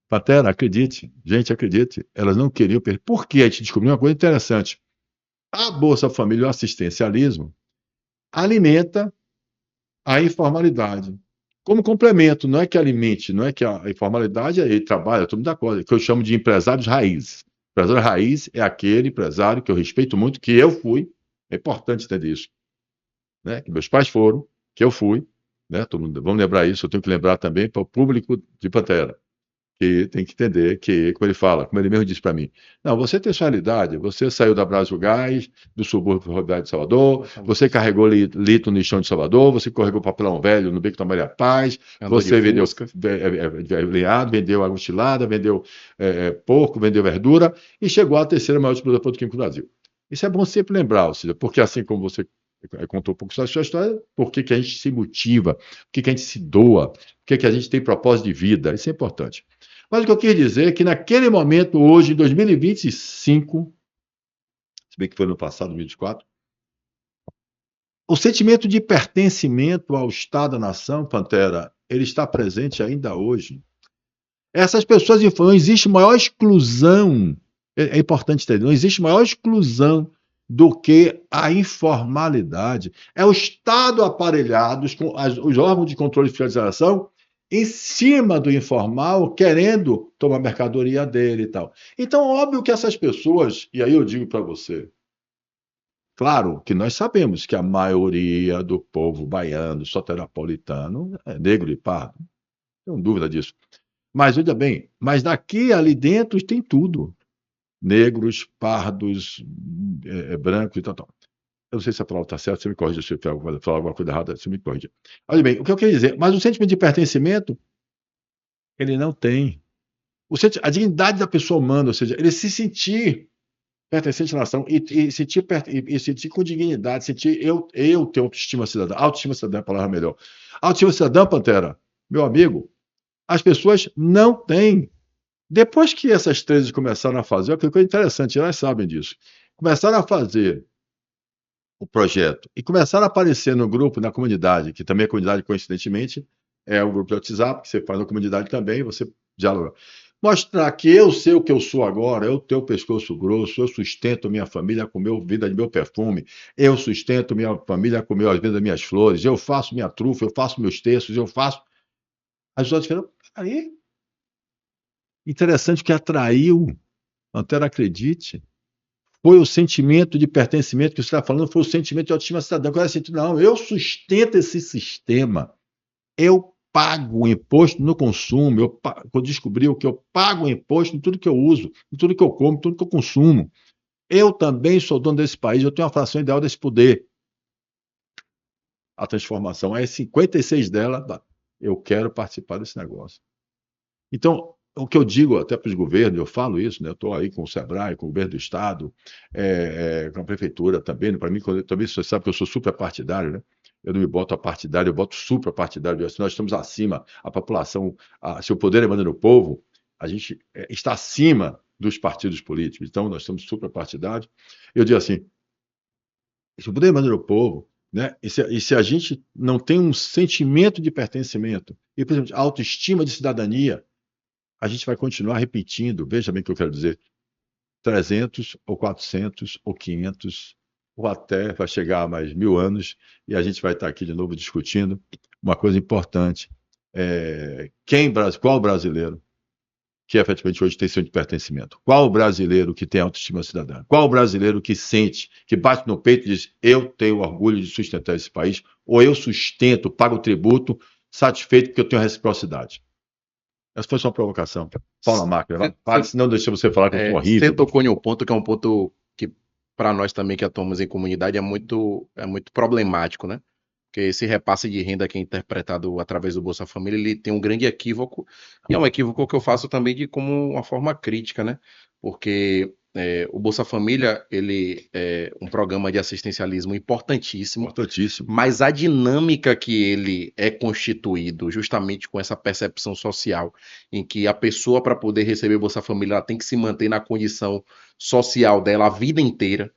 Patera, acredite, gente, acredite, elas não queriam perder. Por que a gente descobriu uma coisa interessante? A Bolsa Família, o assistencialismo, alimenta a informalidade. Como complemento, não é que alimente, não é que a informalidade aí trabalha, todo mundo dá coisa, que eu chamo de empresários raiz. Empresário raiz é aquele empresário que eu respeito muito, que eu fui, é importante entender isso, né? Que meus pais foram, que eu fui, né? Todo mundo, vamos lembrar isso, eu tenho que lembrar também para o público de Pantera, que tem que entender que, como ele fala, como ele mesmo disse para mim, não, você tem sua realidade, você saiu da Brasil Gás, do subúrbio rodoviário de Salvador, você carregou litro no lixão de Salvador, você carregou papelão velho no Beco da Maria Paz, Andou você de vendeu Fusca. lenhado, vendeu água estilada, vendeu porco, vendeu verdura e chegou à terceira maior distribuidora petroquímica do Brasil. Isso é bom sempre lembrar, ou seja, porque assim como você contou um pouco da sua história, por que que a gente se motiva, por que que a gente se doa, por que que a gente tem propósito de vida, isso é importante. Mas o que eu quis dizer é que naquele momento, hoje, em 2025, se bem que foi no passado, 2024, o sentimento de pertencimento ao Estado, à nação, Pantera, ele está presente ainda hoje. Essas pessoas, não existe maior exclusão, é importante entender, não existe maior exclusão do que a informalidade. É o Estado aparelhado, os órgãos de controle e fiscalização, em cima do informal, querendo tomar mercadoria dele e tal. Então, óbvio que essas pessoas, e aí eu digo para você, claro que nós sabemos que a maioria do povo baiano, soteropolitano, é negro e pardo, não tenho dúvida disso. Mas, veja bem, mas daqui ali dentro tem tudo. Negros, pardos, brancos e tal, tal. Eu não sei se a palavra está certa, você me corrija se eu falar alguma coisa errada, você me corrija. Olha bem, o que eu queria dizer, mas o sentimento de pertencimento, ele não tem. A dignidade da pessoa humana, ou seja, ele se sentir pertencente à nação e sentir com dignidade, sentir eu ter autoestima cidadã é a palavra melhor. Autoestima cidadã, Pantera, meu amigo, as pessoas não têm. Depois que essas 13 começaram a fazer, é uma coisa interessante, elas sabem disso. Começaram a fazer o projeto e começaram a aparecer no grupo, na comunidade, que também é comunidade, coincidentemente, é um grupo de WhatsApp, que você faz na comunidade também, você dialoga. Mostrar que eu sei o que eu sou agora, eu tenho o pescoço grosso, eu sustento minha família com vida de meu perfume, eu sustento minha família com as vendas das minhas flores, eu faço minha trufa, eu faço meus textos, eu faço. As outras falaram, aí, interessante que atraiu, Antero acredite, foi o sentimento de pertencimento que você está falando, foi o sentimento de autoestima cidadã. Agora, assim, não, eu sustento esse sistema, eu pago imposto no consumo, eu descobri o que eu pago imposto em tudo que eu uso, em tudo que eu como, em tudo que eu consumo. Eu também sou dono desse país, eu tenho uma fração ideal desse poder. A transformação é 56 dela, eu quero participar desse negócio. Então, o que eu digo até para os governos, eu falo isso, né? Eu estou aí com o SEBRAE, com o governo do Estado, com a prefeitura também. Para mim, também você sabe que eu sou super partidário, né? Eu não me boto a partidário, eu boto supra partidário. Nós estamos acima, a população, se o poder emana no povo, a gente está acima dos partidos políticos. Então, nós estamos supra partidários. Eu digo assim, se o poder emana no povo, né? E se a gente não tem um sentimento de pertencimento, e, por exemplo, autoestima de cidadania, a gente vai continuar repetindo, veja bem o que eu quero dizer, 300 ou 400 ou 500 ou até vai chegar a mais 1000 anos e a gente vai estar aqui de novo discutindo uma coisa importante. Qual brasileiro que efetivamente hoje tem senso de pertencimento? Qual brasileiro que tem autoestima cidadã? Qual brasileiro que sente, que bate no peito e diz, eu tenho orgulho de sustentar esse país, ou eu sustento, pago tributo, satisfeito porque eu tenho reciprocidade? Essa foi só uma provocação. Paula Máquina, fale, senão deixa você falar que eu sou horrível. Você tocou em um ponto que é um ponto que, para nós também que atuamos em comunidade, é muito problemático, né? Porque esse repasse de renda que é interpretado através do Bolsa Família, ele tem um grande equívoco, e é um equívoco que eu faço também de como uma forma crítica, né? Porque O Bolsa Família, ele é um programa de assistencialismo importantíssimo, Importantíssimo. mas a dinâmica que ele é constituído, justamente com essa percepção social, em que a pessoa, para poder receber Bolsa Família, ela tem que se manter na condição social dela a vida inteira.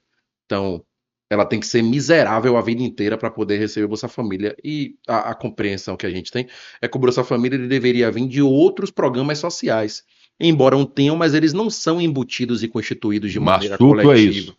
Então, ela tem que ser miserável a vida inteira para poder receber Bolsa Família. E a compreensão que a gente tem é que o Bolsa Família ele deveria vir de outros programas sociais. Embora não tenham, mas eles não são embutidos e constituídos de maneira Marsuplo é coletiva, isso.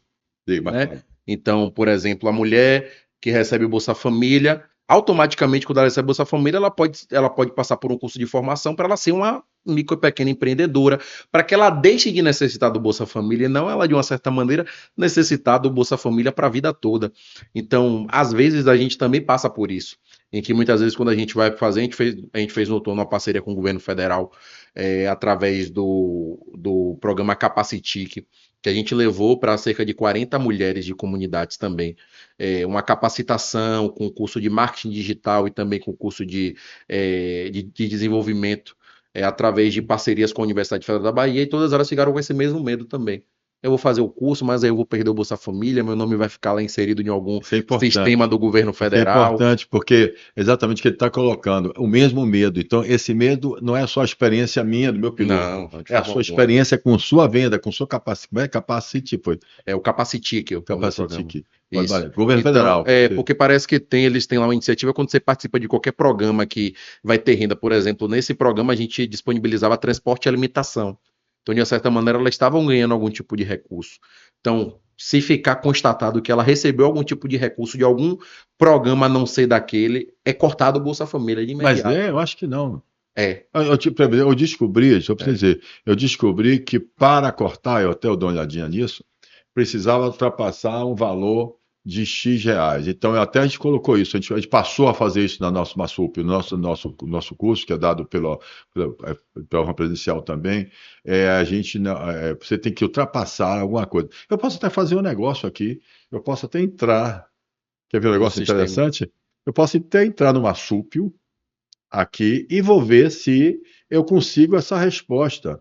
Sim, né? Então, por exemplo, a mulher que recebe Bolsa Família, automaticamente, quando ela recebe Bolsa Família, ela pode passar por um curso de formação para ela ser uma micro e pequena empreendedora, para que ela deixe de necessitar do Bolsa Família, e não ela, de uma certa maneira, necessitar do Bolsa Família para a vida toda. Então, às vezes, a gente também passa por isso, em que muitas vezes, quando a gente vai fazer, a gente fez no outono uma parceria com o governo federal, através do programa Capacitic, que a gente levou para cerca de 40 mulheres de comunidades também. Uma capacitação com curso de marketing digital e também com curso de desenvolvimento, através de parcerias com a Universidade Federal da Bahia, e todas elas ficaram com esse mesmo medo também. Eu vou fazer o curso, mas aí eu vou perder o Bolsa Família, meu nome vai ficar lá inserido em algum Isso é importante. sistema do governo Isso é federal. importante, porque exatamente o que ele está colocando, o mesmo medo. Então, esse medo não é só a experiência minha, do meu piloto. Não, de É a forma sua alguma. experiência com sua venda, com sua capacidade. Capacity foi. É o Capacitic, o programa. Capacity. Isso. Governo Então, federal. porque parece que eles têm lá uma iniciativa quando você participa de qualquer programa que vai ter renda. Por exemplo, nesse programa a gente disponibilizava transporte e alimentação. Então, de uma certa maneira, elas estavam ganhando algum tipo de recurso. Então, se ficar constatado que ela recebeu algum tipo de recurso de algum programa a não ser daquele, é cortado o Bolsa Família de Mas imediato. eu acho que não. É. Eu descobri, deixa eu dizer, eu descobri que para cortar, eu até dou uma olhadinha nisso, precisava ultrapassar um valor de X reais. Então, até a gente colocou isso, a gente passou a fazer isso na nossa Massup, no nosso curso, que é dado pela presencial também. Você tem que ultrapassar alguma coisa. Eu posso até fazer um negócio aqui, eu posso até entrar. Quer ver um negócio sistema. interessante? Eu posso até entrar no Massupio aqui e vou ver se eu consigo essa resposta.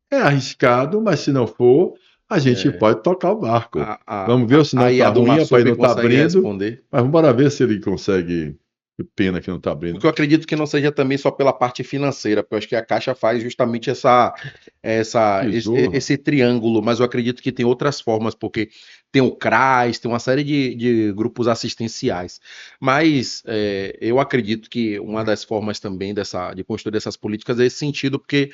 É arriscado, mas se não for, a gente pode tocar o barco. Vamos ver se não aí está a do ruim, Massup para ele não está consegue abrindo. responder. Mas vamos embora ver se ele consegue. Que pena que não está abrindo. Porque eu acredito que não seja também só pela parte financeira, porque eu acho que a Caixa faz justamente esse triângulo, mas eu acredito que tem outras formas, porque tem o CRAS, tem uma série de grupos assistenciais. Mas eu acredito que uma das formas também de construir essas políticas é esse sentido, porque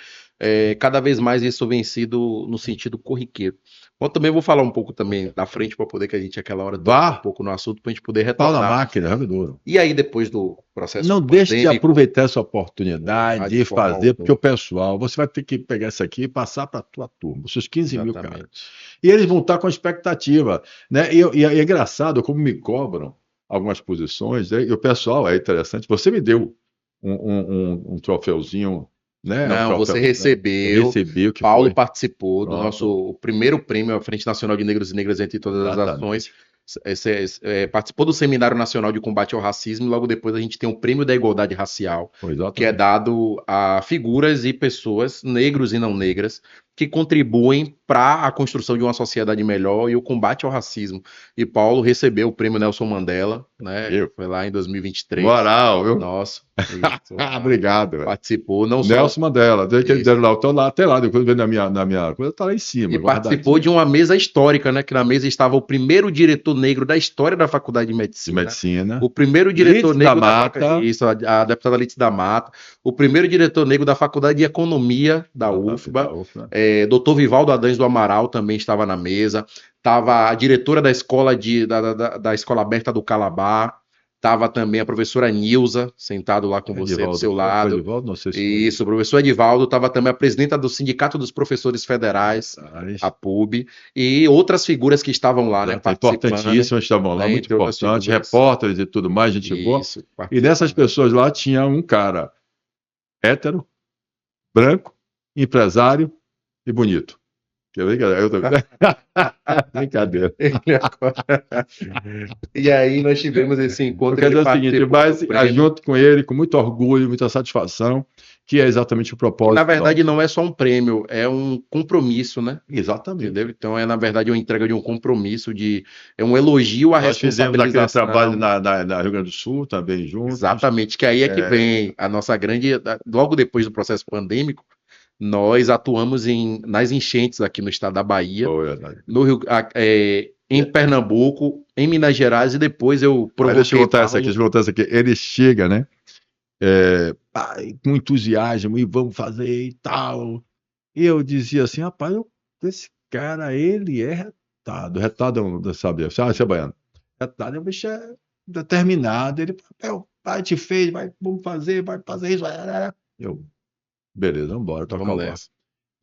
cada vez mais isso vem sido no sentido corriqueiro. Bom, também vou falar um pouco também da frente para poder que a gente aquela hora toque um pouco no assunto para a gente poder Pau na retornar. máquina, rapidinho. E aí depois do processo Não deixe de pandêmico, aproveitar essa oportunidade de e forma fazer, porque alguma. o pessoal, você vai ter que pegar isso aqui e passar para a tua turma, os seus 15 mil caras. Exatamente. E eles vão estar com a expectativa, né? E é engraçado como me cobram algumas posições, né? E o pessoal é interessante. Você me deu um troféuzinho, né? Não, você Eu recebeu. recebi o que Paulo foi. participou do Pronto. nosso primeiro prêmio à Frente Nacional de Negros e Negras entre todas as Exatamente. ações. Participou do Seminário Nacional de Combate ao Racismo, e logo depois a gente tem o Prêmio da Igualdade Racial, Foi exatamente. que é dado a figuras e pessoas, negros e não negras, que contribuem para a construção de uma sociedade melhor e o combate ao racismo. E Paulo recebeu o Prêmio Nelson Mandela, né? Foi lá em 2023. Moral, viu? Nossa, isso, Obrigado. Velho. participou, não Nelson só... Mandela, desde que eles Isso. deram lá, eu tô lá, até lá, depois vendo na minha coisa, tá lá em cima. E participou de uma mesa histórica, né? Que na mesa estava o primeiro diretor negro da história da Faculdade de de Medicina. medicina. O primeiro diretor Lídice negro da Mata. Isso, a deputada Lídice da Mata. O primeiro diretor negro da Faculdade de Economia da UFBA. Doutor Vivaldo Adães do Amaral também estava na mesa. Estava a diretora da escola da Escola Aberta do Calabar. Estava também a professora Nilza, sentado lá com você do seu lado. Edivaldo, não sei se Isso, o professor Edivaldo. Estava também a presidenta do Sindicato dos Professores Federais, a PUB, e outras figuras que estavam lá, né? Importantíssimas, estavam lá, muito importantes, repórteres e tudo mais, gente boa. E dessas pessoas lá tinha um cara hétero, branco, empresário e bonito. Quer ver, galera? Brincadeira. E aí nós tivemos esse encontro. Quer dizer o seguinte, mas junto com ele, com muito orgulho, muita satisfação, que é exatamente o Que na propósito verdade nosso. não é só um prêmio, é um compromisso, né? Exatamente. Entendeu? Então é na verdade uma entrega de um compromisso, é um elogio à Nós fizemos aquele trabalho responsabilização. na Rio Grande do Sul também juntos. Exatamente, que aí é que É, vem a nossa grande. Logo depois do processo pandêmico, nós atuamos nas enchentes aqui no estado da Bahia, foi verdade. no Rio, em Pernambuco, em Minas Gerais, e depois eu Mas deixa eu provoquei contar essa aqui, Paulo. deixa eu contar essa aqui. Ele chega, né? Pá, com entusiasmo, e vamos fazer e tal. E eu dizia assim, rapaz, esse cara, ele é retado. Retado, sabe? Você é baiano. Retado, o bicho é determinado. Ele, o pai te fez, vamos fazer, vai fazer isso. Eu, beleza, vamos embora, tocar Vamos o barco. nessa.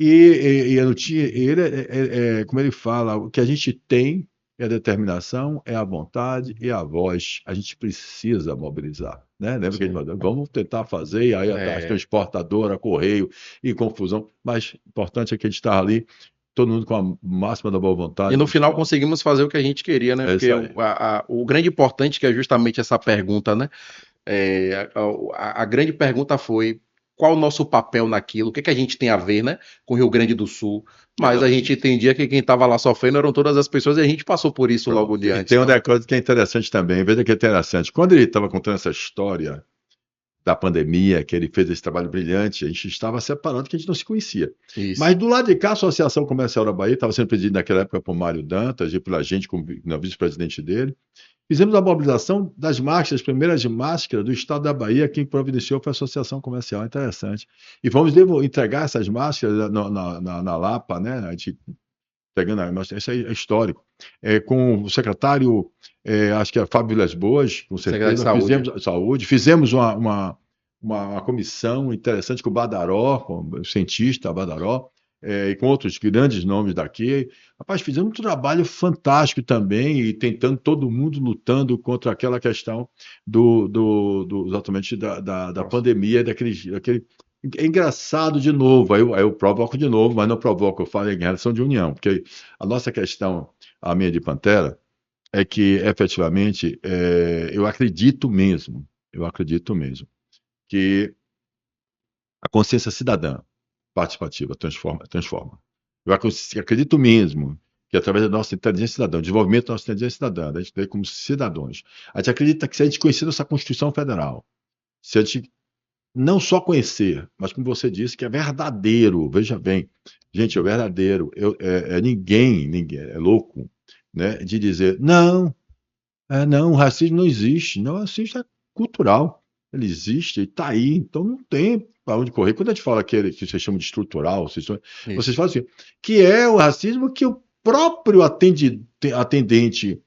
E eu não tinha, ele, como ele fala, o que a gente tem é a determinação, é a vontade e a voz. A gente precisa mobilizar, né? Lembra que a gente Sim. falou, vamos tentar fazer, e aí a É, transportadora, correio e confusão, mas o importante é que a gente está ali, todo mundo com a máxima da boa e vontade. no final conseguimos fazer o que a gente queria, né? É Porque isso aí. o grande importante que é justamente essa pergunta, né? A grande pergunta foi qual o nosso papel naquilo, o que, que a gente tem a ver, né, com o Rio Grande do Sul. Mas a gente Exatamente. entendia que quem estava lá sofrendo eram todas as pessoas e a gente passou por isso logo Pronto. de E antes. tem Então, outra coisa que é interessante também, veja que é interessante. Quando ele estava contando essa história da pandemia, que ele fez esse trabalho brilhante, a gente estava separado, que a gente não se conhecia. isso. Mas do lado de cá, a Associação Comercial da Bahia estava sendo presidida naquela época por Mário Dantas e pela gente, como vice-presidente dele. Fizemos a mobilização das máscaras, as primeiras máscaras do estado da Bahia, quem providenciou foi a Associação Comercial, interessante. E vamos entregar essas máscaras na Lapa, né? A gente pegando isso aí é histórico. Com o secretário, acho que é Fábio Vilas Boas, com Secretário de certeza, Saúde. fizemos saúde, fizemos uma comissão interessante com o Badaró, com o cientista Badaró, e com outros grandes nomes daqui. Rapaz, fizemos um trabalho fantástico também, e tentando todo mundo lutando contra aquela questão exatamente da Nossa. pandemia, daquele é engraçado de novo, aí eu provoco de novo, mas não provoco, eu falo em relação de união, porque a nossa questão, a minha de Pantera, é que efetivamente eu acredito mesmo, que a consciência cidadã participativa transforma. Eu acredito mesmo que através da nossa inteligência cidadã, o desenvolvimento da nossa inteligência cidadã, da gente ter como cidadãos, a gente acredita que se a gente conhecer essa Constituição Federal, se a gente não só conhecer, mas como você disse, que é verdadeiro. Veja bem, gente, é verdadeiro. Ninguém é louco, né, de dizer não, não, o racismo não existe. Não, o racismo é cultural. Ele existe, ele está aí, então não tem para onde correr. Quando a gente fala que vocês chamam de estrutural, vocês Isso. falam assim, que é o racismo que o próprio atendente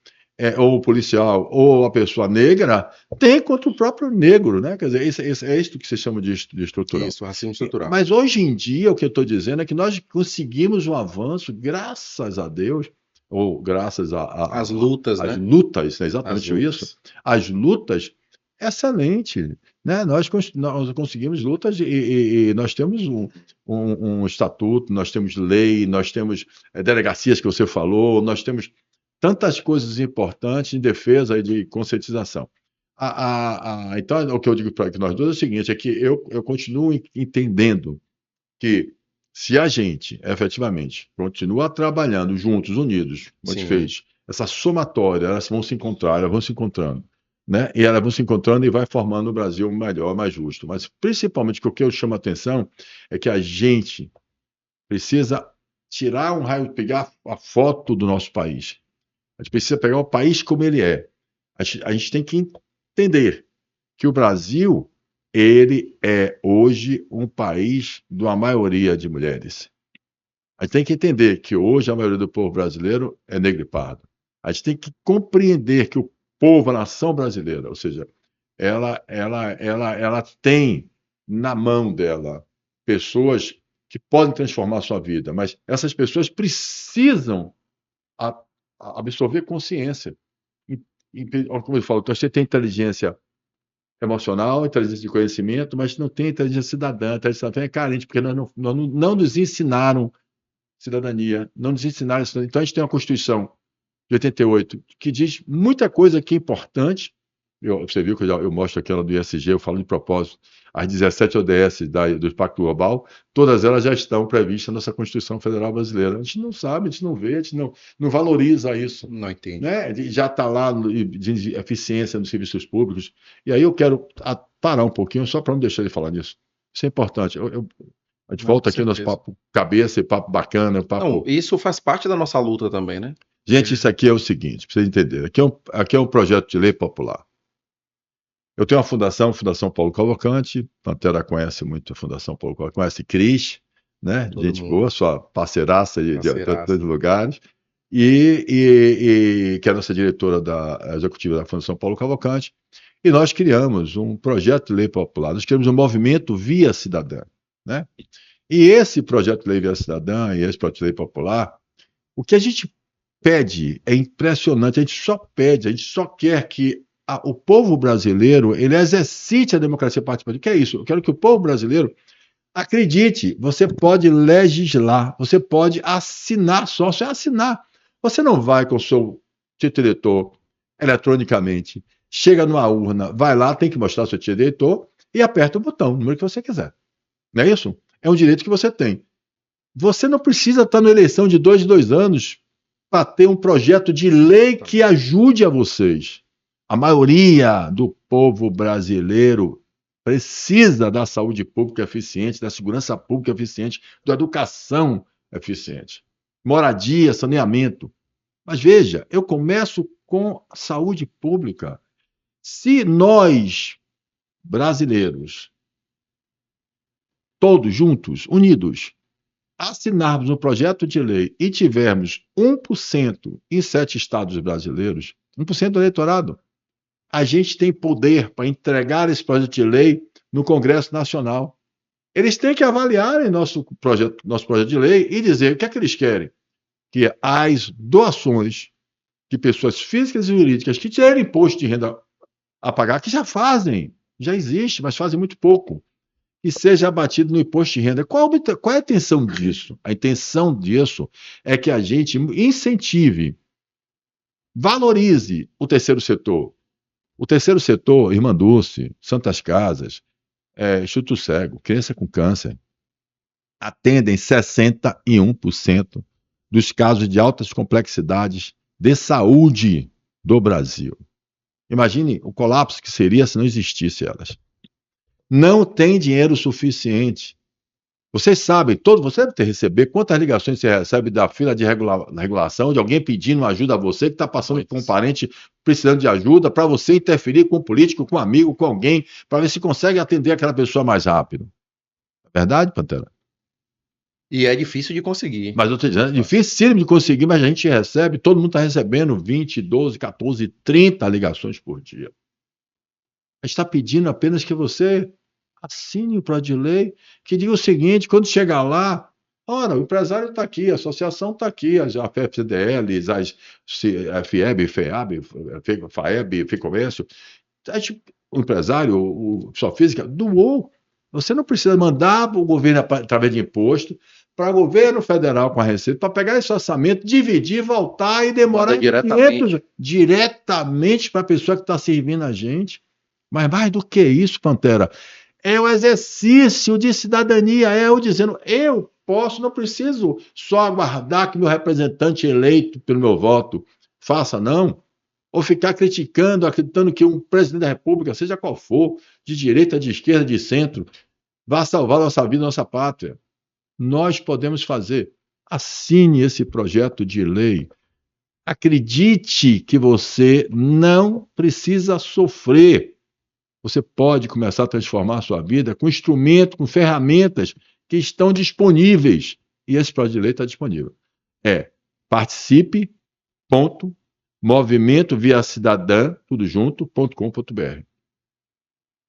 ou o policial ou a pessoa negra tem contra o próprio negro, né? Quer dizer, é isso que vocês chamam de estrutural. Isso, racismo estrutural. Mas hoje em dia, o que eu estou dizendo é que nós conseguimos um avanço, graças a Deus, ou graças As lutas, às né? lutas, é As exatamente isso, lutas. as lutas, excelente, né? Nós conseguimos lutas e nós temos um estatuto, nós temos lei, nós temos delegacias que você falou, nós temos tantas coisas importantes em defesa e de conscientização. Então, o que eu digo para nós dois é o seguinte: é que eu continuo entendendo que se a gente, efetivamente, continua trabalhando juntos, unidos, como a gente Sim. fez, essa somatória, elas vão se encontrar, elas vão se encontrando, né? E elas vão se encontrando e vai formando o Brasil melhor, mais justo. Mas, principalmente, o que eu chamo a atenção é que a gente precisa tirar um raio, pegar a foto do nosso país. A gente precisa pegar o país como ele é. A gente tem que entender que o Brasil, ele é hoje um país de uma maioria de mulheres. A gente tem que entender que hoje a maioria do povo brasileiro é negro e pardo. A gente tem que compreender que o povo, a nação brasileira, ou seja, ela tem na mão dela pessoas que podem transformar a sua vida, mas essas pessoas precisam a- absorver consciência. Como eu falo, então você tem inteligência emocional, inteligência de conhecimento, mas não tem inteligência cidadã. A inteligência cidadã é carente, porque não nos ensinaram cidadania, não nos ensinaram cidadania. Então a gente tem uma Constituição de 88 que diz muita coisa que é importante, Você viu que eu mostro aquela do ISG, eu falo de propósito. As 17 ODS do Pacto Global, todas elas já estão previstas na nossa Constituição Federal Brasileira. A gente não sabe, a gente não vê, a gente não valoriza isso. Não entende. Né? Já está lá de eficiência nos serviços públicos. E aí eu quero parar um pouquinho, só para não deixar de falar nisso. Isso é importante. A gente volta aqui ao nosso papo cabeça e papo bacana. Não, isso faz parte da nossa luta também, né? Gente, isso aqui é o seguinte, para vocês entenderem. Aqui é um projeto de lei popular. Eu tenho uma fundação, Fundação Paulo Cavalcante. Pantera conhece muito a Fundação Paulo Cavalcante, conhece Cris, né? Gente boa, sua parceiraça de todos os lugares. E que é a nossa diretora executiva da Fundação Paulo Cavalcante. E nós criamos um projeto de lei popular. Nós criamos um movimento Via Cidadã, né? E esse projeto de lei Via Cidadã e esse projeto de lei popular, o que a gente pede é impressionante. A gente só quer que o povo brasileiro ele exercite a democracia participativa. O que é isso? Eu quero que o povo brasileiro acredite. Você pode legislar, você pode assinar, só você assinar. Você não vai com o seu título de eleitor eletronicamente, chega numa urna, vai lá, tem que mostrar o seu título de eleitor e aperta o botão, o número que você quiser. Não é isso? É um direito que você tem. Você não precisa estar na eleição de 2 anos para ter um projeto de lei que ajude a vocês. A maioria do povo brasileiro precisa da saúde pública eficiente, da segurança pública eficiente, da educação eficiente, moradia, saneamento. Mas veja, eu começo com saúde pública. Se nós, brasileiros, todos juntos, unidos, assinarmos um projeto de lei e tivermos 1% em 7 estados brasileiros, 1% do eleitorado, a gente tem poder para entregar esse projeto de lei no Congresso Nacional. Eles têm que avaliar nosso projeto de lei e dizer o que é que eles querem. Que as doações de pessoas físicas e jurídicas que tiverem imposto de renda a pagar, que já fazem, já existe, mas fazem muito pouco, e seja abatido no imposto de renda. Qual é a intenção disso? A intenção disso é que a gente incentive, valorize o terceiro setor. O terceiro setor, Irmã Dulce, Santas Casas, Instituto Cego, Criança com Câncer, atendem 61% dos casos de altas complexidades de saúde do Brasil. Imagine o colapso que seria se não existisse elas. Não tem dinheiro suficiente. Vocês sabem, você deve receber quantas ligações você recebe da fila de regulação, de alguém pedindo ajuda a você, que está passando com um parente precisando de ajuda, para você interferir com um político, com um amigo, com alguém, para ver se consegue atender aquela pessoa mais rápido. É verdade, Pantera? E é difícil de conseguir. Mas eu estou dizendo, é difícil de conseguir, mas a gente recebe, todo mundo está recebendo 20, 12, 14, 30 ligações por dia. A gente está pedindo apenas que você assine o projeto de lei, que diga o seguinte, quando chegar lá, ora, o empresário está aqui, a associação está aqui, as FFDLs, as FIEB, FEAB, FAEB, FEComércio, o empresário, o pessoa física, doou. Você não precisa mandar para o governo através de imposto, para o governo federal com a Receita, para pegar esse orçamento, dividir, voltar e demorar diretamente para a pessoa que está servindo a gente. Mas mais do que isso, Pantera, é o exercício de cidadania, é eu dizendo, eu posso, não preciso só aguardar que meu representante eleito pelo meu voto faça, não. Ou ficar criticando, acreditando que um presidente da República, seja qual for, de direita, de esquerda, de centro, vá salvar nossa vida, nossa pátria. Nós podemos fazer. Assine esse projeto de lei. Acredite que você não precisa sofrer. Você pode começar a transformar a sua vida com instrumentos, com ferramentas que estão disponíveis. E esse projeto de lei está disponível. participe.movimentoviacidadã, tudo junto.com.br.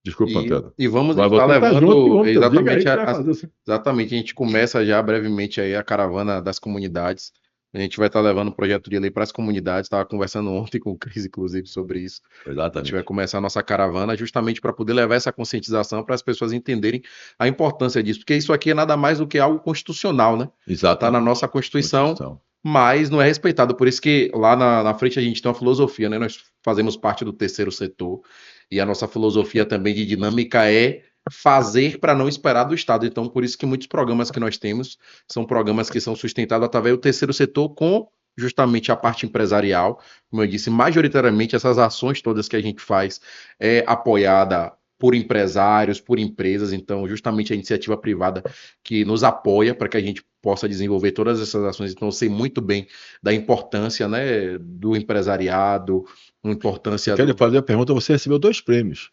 Desculpa, Pantera. E vamos estar levando exatamente, a gente começa já brevemente aí a caravana das comunidades. A gente vai estar levando o projeto de lei para as comunidades. Estava conversando ontem com o Cris, inclusive, sobre isso. Exatamente. A gente vai começar a nossa caravana justamente para poder levar essa conscientização para as pessoas entenderem a importância disso. Porque isso aqui é nada mais do que algo constitucional, né? Exato. Está na nossa Constituição. mas não é respeitado. Por isso que lá na frente a gente tem uma filosofia, né? Nós fazemos parte do terceiro setor e a nossa filosofia também de dinâmica é fazer para não esperar do Estado. Então, por isso que muitos programas que nós temos são programas que são sustentados através do terceiro setor com justamente a parte empresarial. Como eu disse, majoritariamente essas ações todas que a gente faz é apoiada por empresários, por empresas, então justamente a iniciativa privada que nos apoia para que a gente possa desenvolver todas essas ações. Então eu sei muito bem da importância, né, do empresariado, a Eu importância quero lhe do... fazer a pergunta, você recebeu 2 prêmios.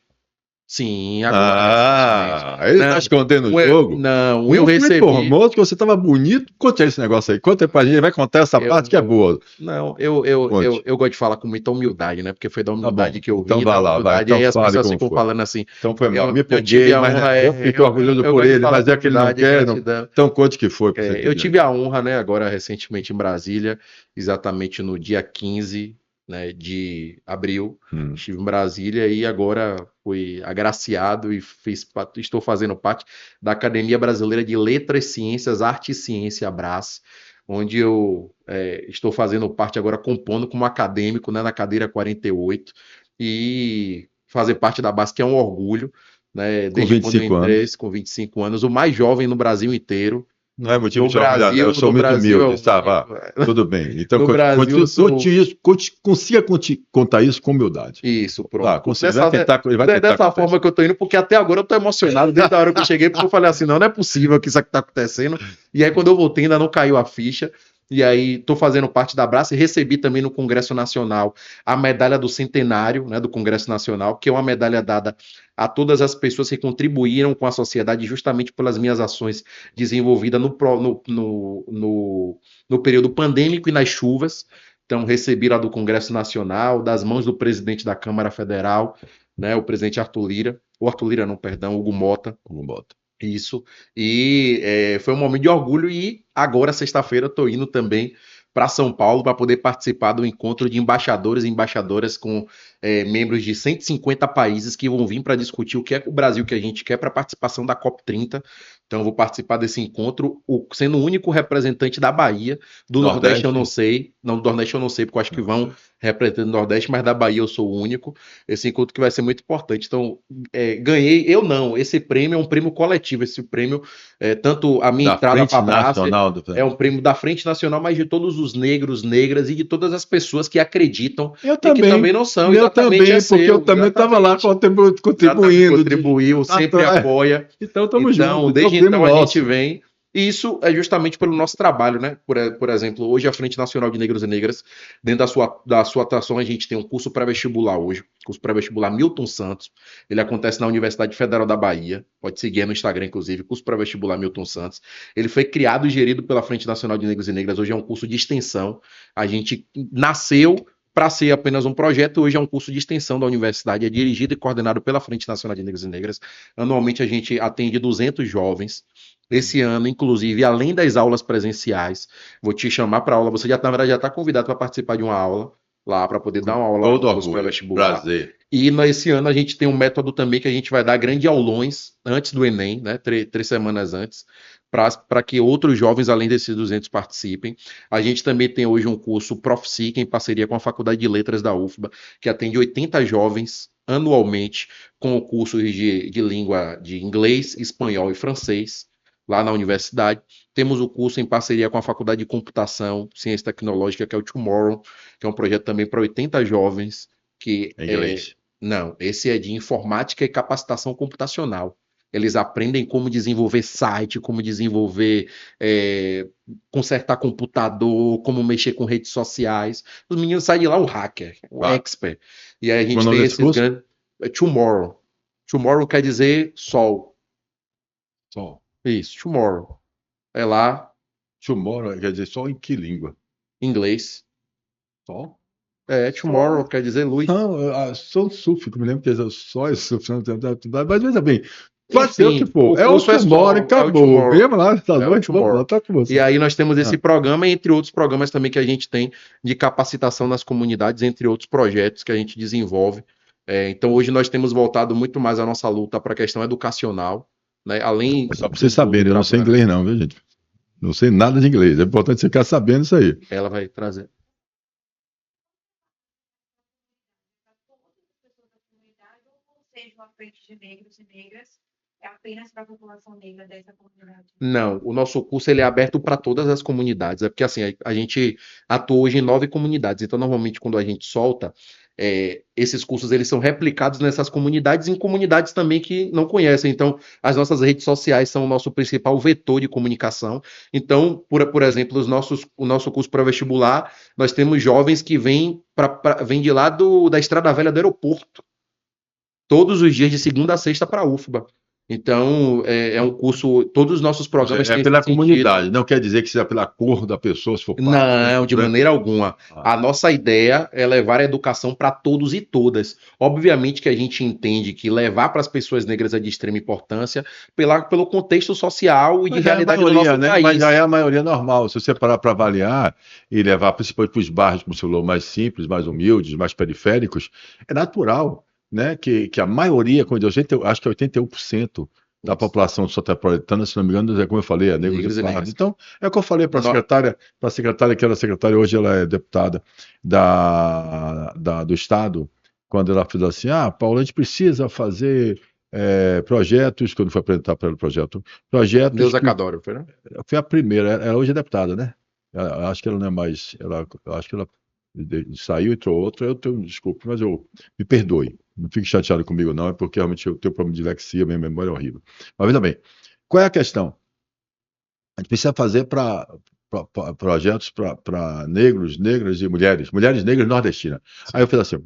Sim, agora, recentemente. Ele está Não, escondendo o jogo? não, eu Não me recebi. informou que você estava bonito. Conte esse negócio aí. Conta aí pra gente. Ele vai contar essa parte que é Eu, boa. não, eu Conte. gosto de falar com muita humildade, né? Porque foi da Tá humildade bom. que eu Então vim, vá da lá, vai. humildade, Então aí as fale pessoas como ficam foi. falando assim. Então foi mal. Me Eu tive peguei, a mas honra, eu fiquei orgulhoso eu por gosto de ele, falar mas com é que ele não humildade e quer. gratidão. Então conte o que foi para você Eu entender. tive a honra, né, agora recentemente em Brasília, exatamente no dia 15, né, de abril, Hum. estive em Brasília e agora fui agraciado e estou fazendo parte da Academia Brasileira de Letras, Ciências, Arte e Ciência, ABRAS, onde eu estou fazendo parte agora, compondo como acadêmico, né, na cadeira 48, e fazer parte da BAS, que é um orgulho, né, Com desde vinte e quando eu cinco entrei, anos. com 25 anos, o mais jovem no Brasil inteiro. Não é motivo No de orgulhar, não. Eu Brasil, sou no muito Brasil é o humilde, tá? único. Vá. Tudo bem. Então, No Brasil eu sou consiga contar isso com humildade. isso, Vá, pronto. consiga. Ele vai tentar Dessa contar isso. forma que eu tô indo, porque até agora eu tô emocionado desde a hora que eu cheguei, porque eu falei assim, não é possível que isso aqui tá acontecendo. E aí quando eu voltei ainda não caiu a ficha. E aí tô fazendo parte da Abraço e recebi também no Congresso Nacional a medalha do centenário, né, do Congresso Nacional, que é uma medalha dada a todas as pessoas que contribuíram com a sociedade justamente pelas minhas ações desenvolvidas no período pandêmico e nas chuvas. Então, recebi lá do Congresso Nacional, das mãos do presidente da Câmara Federal, né, o presidente Arthur Lira, o Arthur Lira não, perdão, Hugo Mota, Como bota. isso, e foi um momento de orgulho e agora, sexta-feira, estou indo também para São Paulo para poder participar do encontro de embaixadores e embaixadoras com membros de 150 países que vão vir para discutir o que é o Brasil que a gente quer para a participação da COP30. Então, eu vou participar desse encontro, sendo o único representante da Bahia. Do Nordeste eu não sei, não, do Nordeste eu não sei, porque eu acho que vão representando o Nordeste, mas da Bahia eu sou o único. Esse encontro que vai ser muito importante. Então, ganhei, eu não, esse prêmio é um prêmio coletivo, esse prêmio, tanto a minha Da entrada Frente para a Abraço, Nacional do é um prêmio da Frente Nacional, mas de todos os negros, negras e de todas as pessoas que acreditam Eu e que também. também não são. Eu Exatamente, também, é porque seu, eu também estava lá exatamente. contribuindo. Contribuiu, sempre apoia. Então, estamos Então, juntos. desde É o prêmio então a gente nosso. vem. E isso é justamente pelo nosso trabalho, né? Por exemplo, hoje a Frente Nacional de Negros e Negras, dentro da sua atuação, a gente tem um curso pré-vestibular hoje, curso pré-vestibular Milton Santos. Ele acontece na Universidade Federal da Bahia. Pode seguir no Instagram, inclusive, curso pré-vestibular Milton Santos. Ele foi criado e gerido pela Frente Nacional de Negros e Negras. Hoje é um curso de extensão. A gente nasceu para ser apenas um projeto, hoje é um curso de extensão da universidade, é dirigido e coordenado pela Frente Nacional de Negros e Negras. Anualmente a gente atende 200 jovens. Esse ano, inclusive, além das aulas presenciais, vou te chamar para aula. Você já, na verdade, já está convidado para participar de uma aula lá, para poder dar uma aula lá Todo no curso orgulho. pré-vestibular. Prazer. E nesse ano a gente tem um método também que a gente vai dar grandes aulões antes do Enem, né? 3 semanas antes, para que outros jovens, além desses 200, participem. A gente também tem hoje um curso ProfSIC, em parceria com a Faculdade de Letras da UFBA, que atende 80 jovens anualmente, com cursos de língua de inglês, espanhol e francês, lá na universidade. Temos o curso em parceria com a Faculdade de Computação, Ciência Tecnológica, que é o Tomorrow, que é um projeto também para 80 jovens, que Em inglês. não, esse é de informática e capacitação computacional. Eles aprendem como desenvolver site, como desenvolver, consertar computador, como mexer com redes sociais. Os meninos saem de lá um hacker, um expert. E aí a Qual o gente nome tem desse esses curso? grandes. Tomorrow. Tomorrow quer dizer sol. Só. Isso, tomorrow. É lá, Tomorrow quer dizer só em que língua? em inglês. Só? Tomorrow quer dizer luz. Não, só sulfo, me lembro que é só é sulfo, mas veja bem, pode ser o que Enfim, for. o É o curso é Tomorrow e sol, é o acabou. tomorrow. Mesmo lá, tá É o doido? Vamos lá, Tomorrow. tá com você. E aí nós temos esse Ah. programa, entre outros programas também que a gente tem de capacitação nas comunidades, entre outros projetos que a gente desenvolve. Então hoje nós temos voltado muito mais a nossa luta para a questão educacional, né? Além Só para vocês saberem, eu não sei trabalho. inglês não, viu, gente? Não sei nada de inglês. É importante você ficar sabendo isso aí. Ela vai trazer. Seja uma frente de negros e negras, é apenas para a população negra dessa comunidade. Não, o nosso curso ele é aberto para todas as comunidades. É porque assim, a gente atua hoje em 9 comunidades. Então, normalmente, quando a gente solta, esses cursos eles são replicados nessas comunidades e em comunidades também que não conhecem. Então, as nossas redes sociais são o nosso principal vetor de comunicação. Então, por exemplo, o nosso curso pré-vestibular, nós temos jovens que vêm de lá da Estrada Velha do aeroporto todos os dias de segunda a sexta para a UFBA. Então, é um curso, todos os nossos programas têm É esse pela sentido. comunidade, não quer dizer que seja pela cor da pessoa, se for Não, de branco. maneira alguma. A nossa ideia é levar a educação para todos e todas. Obviamente que a gente entende que levar para as pessoas negras é de extrema importância pelo contexto social e de Mas já é a realidade do maioria, nosso né? país. Mas já é a maioria normal. Se você parar para avaliar e levar principalmente para os bairros, como você falou, mais simples, mais humildes, mais periféricos, é natural, né? Que a maioria, como eu disse, acho que é 81% da população soteropolitana, se não me engano, é como eu falei, é negros Negros e e pardos. negras. Então, é o que eu falei para No- a secretária que era secretária, hoje ela é deputada do Estado, quando ela fez assim, Paulo, a gente precisa fazer projetos, quando foi apresentar para ela o projeto, projetos Neuza que Cadório, foi, né? foi a primeira, ela hoje é deputada, né? Acho que ela não é mais, acho que ela saiu, entrou outra, eu tenho desculpa, mas me perdoe, não fique chateado comigo não, é porque realmente eu tenho problema de dislexia, minha memória é horrível. Mas veja bem, qual é a questão? A gente precisa fazer projetos para negros, negras e mulheres negras nordestinas. Aí eu fiz assim,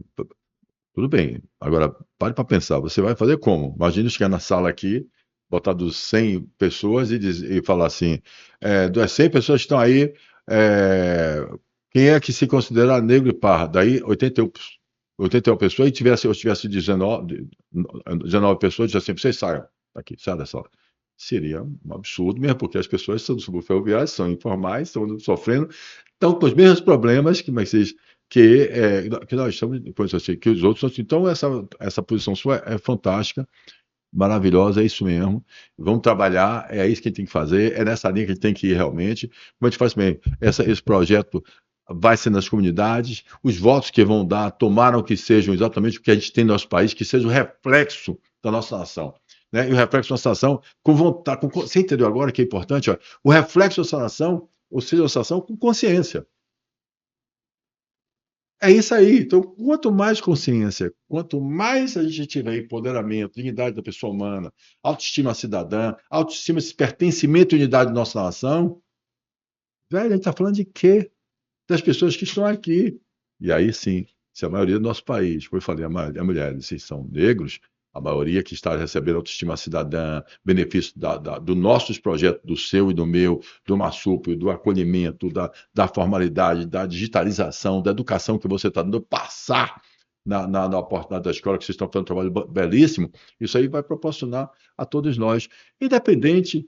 tudo bem, agora pare para pensar, você vai fazer como? Imagina chegar na sala aqui, botar dos 100 pessoas e falar assim, das 100 pessoas que estão aí, quem é que se considera negro e pardo? Daí 81 pessoas, e eu tivesse 19 pessoas, já sempre vocês saiam daqui, saiam da sala. Seria um absurdo mesmo, porque as pessoas são do subúrbio ferroviário, são informais, estão sofrendo, estão com os mesmos problemas que nós estamos, que os outros. Então, essa posição sua é fantástica, maravilhosa, é isso mesmo. Vamos trabalhar, é isso que a gente tem que fazer, é nessa linha que a gente tem que ir realmente. Como a gente faz bem, esse projeto vai ser nas comunidades, os votos que vão dar, tomaram que sejam exatamente o que a gente tem no nosso país, que seja o reflexo da nossa nação. Né? E o reflexo da nossa nação, com vontade, você entendeu agora que é importante? Ó, o reflexo da nossa nação, ou seja, a nossa nação com consciência. É isso aí. Então, quanto mais consciência, quanto mais a gente tiver empoderamento, dignidade da pessoa humana, autoestima cidadã, autoestima, esse pertencimento e unidade da nossa nação, velho, a gente está falando de quê? Das pessoas que estão aqui. E aí sim, se a maioria do nosso país, como eu falei, a mulheres, se são negros, a maioria que está recebendo autoestima cidadã, benefício dos nossos projetos, do seu e do meu, do marsúpio, do acolhimento, da formalidade, da digitalização, da educação que você está dando, passar na oportunidade da escola, que vocês estão fazendo um trabalho belíssimo, isso aí vai proporcionar a todos nós, independente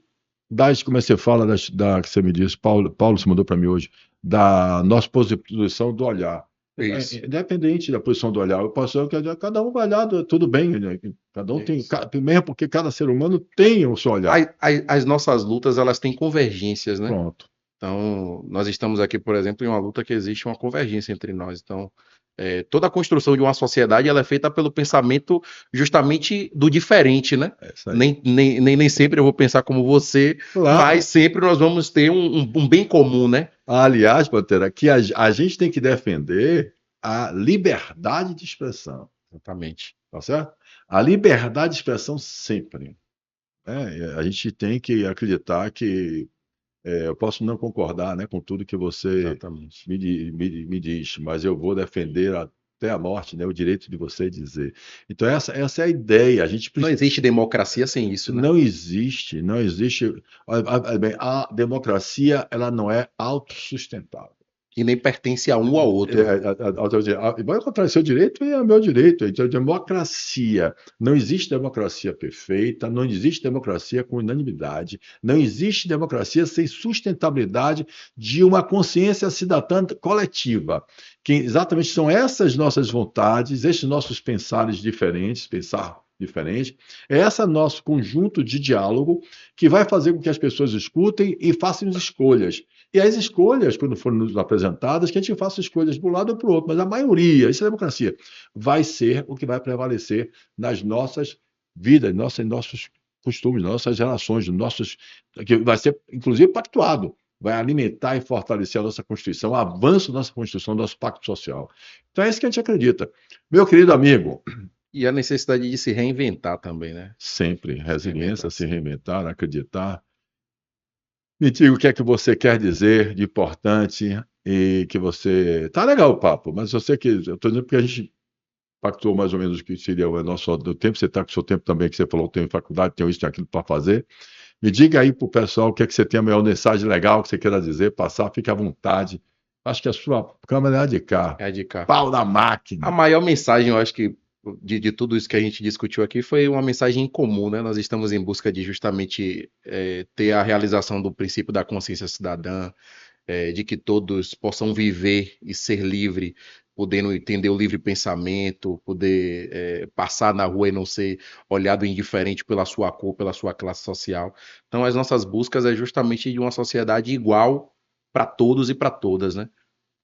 como você fala, que você me disse, Paulo se mandou para mim hoje, da nossa posição do olhar. Isso. Independente da posição do olhar, eu posso, cada um vai olhar, tudo bem, né? Cada um tem, mesmo porque cada ser humano tem o seu olhar. As nossas lutas, elas têm convergências, né? Pronto. Então, nós estamos aqui, por exemplo, em uma luta que existe uma convergência entre nós. Então, toda a construção de uma sociedade ela é feita pelo pensamento justamente do diferente, né? Nem sempre eu vou pensar como você, Claro. mas sempre nós vamos ter um bem comum, né? Aliás, Pantera, que a gente tem que defender a liberdade de expressão. Exatamente. Tá certo? A liberdade de expressão sempre. Né? A gente tem que acreditar que eu posso não concordar, né, com tudo que você me diz, mas eu vou defender até a morte, né, o direito de você dizer. Então, essa é a ideia. A gente Não existe democracia sem isso, né? Não existe. Olha bem, a democracia ela não é autossustentável. E nem pertence a um ou ao outro. Vai contra seu direito e é o meu direito. Então, democracia. Não existe democracia perfeita, não existe democracia com unanimidade, não existe democracia sem sustentabilidade de uma consciência cidadã coletiva. Que exatamente são essas nossas vontades, esses nossos pensares diferentes, pensar diferente. É esse nosso conjunto de diálogo que vai fazer com que as pessoas escutem e façam escolhas. E as escolhas, quando forem nos apresentadas, que a gente faça escolhas para um lado ou para o outro, mas a maioria, isso é democracia, vai ser o que vai prevalecer nas nossas vidas, nossos costumes, nossas relações, que vai ser, inclusive, pactuado. Vai alimentar e fortalecer a nossa Constituição, o avanço da nossa Constituição, do nosso pacto social. Então é isso que a gente acredita. Meu querido amigo, E a necessidade de se reinventar também, né? sempre resiliência, se reinventar, acreditar. Me diga o que é que você quer dizer de importante e que você. Tá legal o papo, mas eu sei que. Eu estou dizendo porque a gente pactuou mais ou menos o que seria o nosso do tempo. Você está com o seu tempo também, que você falou, tem faculdade, tem isso, tem aquilo para fazer. Me diga aí para o pessoal o que é que você tem a maior mensagem legal que você queira dizer, passar, fique à vontade. Acho que a sua câmera é de cá. É de cá. Pau da A máquina. maior mensagem, eu acho que de tudo isso que a gente discutiu aqui foi uma mensagem em comum, né? Nós estamos em busca de justamente ter a realização do princípio da consciência cidadã, de que todos possam viver e ser livre, podendo entender o livre pensamento, poder passar na rua e não ser olhado indiferente pela sua cor, pela sua classe social. Então, as nossas buscas é justamente de uma sociedade igual para todos e para todas, né?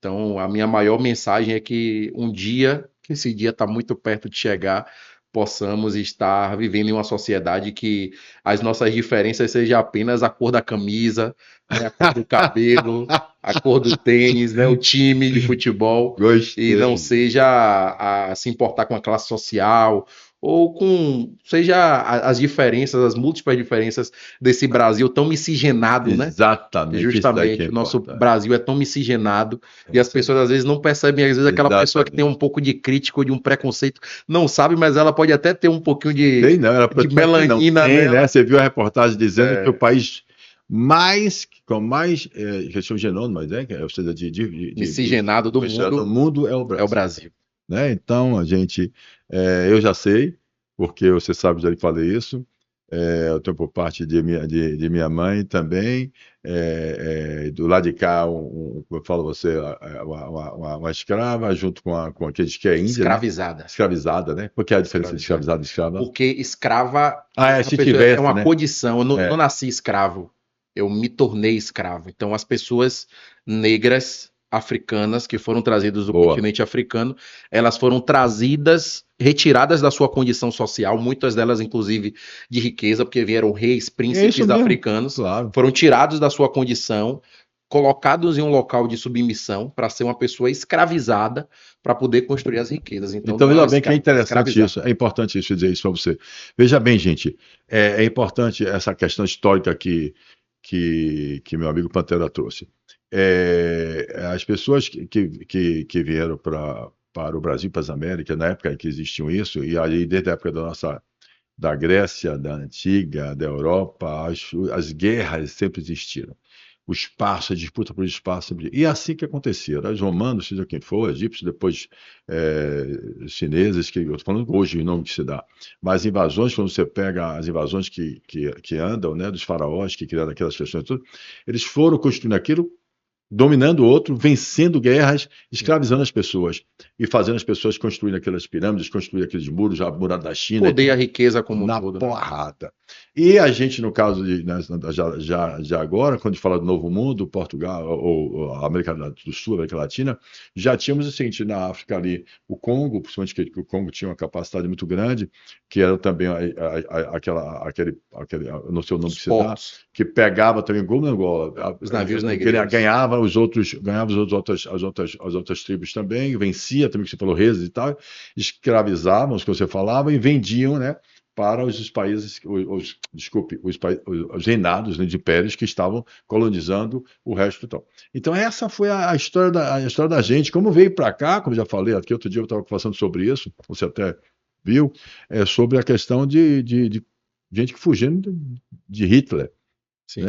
Então, a minha maior mensagem é que um dia, que esse dia está muito perto de chegar, possamos estar vivendo em uma sociedade que as nossas diferenças sejam apenas a cor da camisa, né, a cor do cabelo, a cor do tênis, né, o time de futebol, Gostei. e não seja a se importar com a classe social ou com, seja as diferenças, as múltiplas diferenças desse Brasil tão miscigenado, né? Exatamente. Isso daqui Justamente, é o nosso importante. Brasil é tão miscigenado e as pessoas às vezes não percebem, às vezes aquela pessoa que tem um pouco de crítica ou de um preconceito não sabe, mas ela pode até ter um pouquinho Tem não, era de melanina tem, nela. né? Você viu a reportagem dizendo que o país com mais questão genômica, né? Ou seja, Miscigenado do miscigenado mundo do mundo é o é o Brasil. Brasil. Né? Então, eu já sei, porque você sabe, já lhe falei isso, eu tenho por parte de minha mãe também, do lado de cá, como eu falo você, uma escrava, junto com aqueles que é índia, Escravizada. né? Escravizada, né? Porque é a diferença de escravizada e escrava? Porque escrava Se tivesse, é uma né? condição. Eu não nasci escravo, eu me tornei escravo. Então, as pessoas negras africanas que foram trazidas do continente africano, elas foram trazidas, retiradas da sua condição social, muitas delas, inclusive, de riqueza, porque vieram reis, príncipes africanos, claro. foram tirados da sua condição, colocados em um local de submissão para ser uma pessoa escravizada para poder construir as riquezas. Então veja bem que é interessante isso, é importante isso, dizer isso para você. Veja bem, gente, é importante essa questão histórica que meu amigo Pantera trouxe. As pessoas que vieram para o Brasil, para as Américas, na época em que existiam isso, e aí desde a época da Grécia, da Antiga, da Europa, as guerras sempre existiram. O espaço, a disputa por espaço. Sempre... E é assim que acontecia. Os romanos, seja quem for, egípcios, depois chineses, que eu estou falando hoje o nome que se dá. Mas invasões, quando você pega as invasões que andam, né, dos faraós, que criaram aquelas questões, tudo, eles foram construindo aquilo, dominando o outro, vencendo guerras, escravizando as pessoas e fazendo as pessoas construir aquelas pirâmides, construir aqueles muros, a muralha da China. Poder a riqueza como na um todo. Porrada. Né? E a gente, no caso já agora, quando a gente fala do Novo Mundo, Portugal, ou América do Sul, América Latina, já tínhamos o seguinte, na África ali, o Congo, principalmente que o Congo tinha uma capacidade muito grande, que era também aquele, não sei o nome que se dá, que pegava também, como Angola, os navios negreiros. Ganhava as outras tribos também, vencia também, que você falou, reis e tal, escravizavam os que você falava e vendiam, né, para os países, os reinados, né, de impérios que estavam colonizando o resto. Então essa foi a história da gente. Como veio para cá, como já falei aqui, outro dia eu estava conversando sobre isso, você até viu, sobre a questão de gente que fugindo de Hitler. Sim.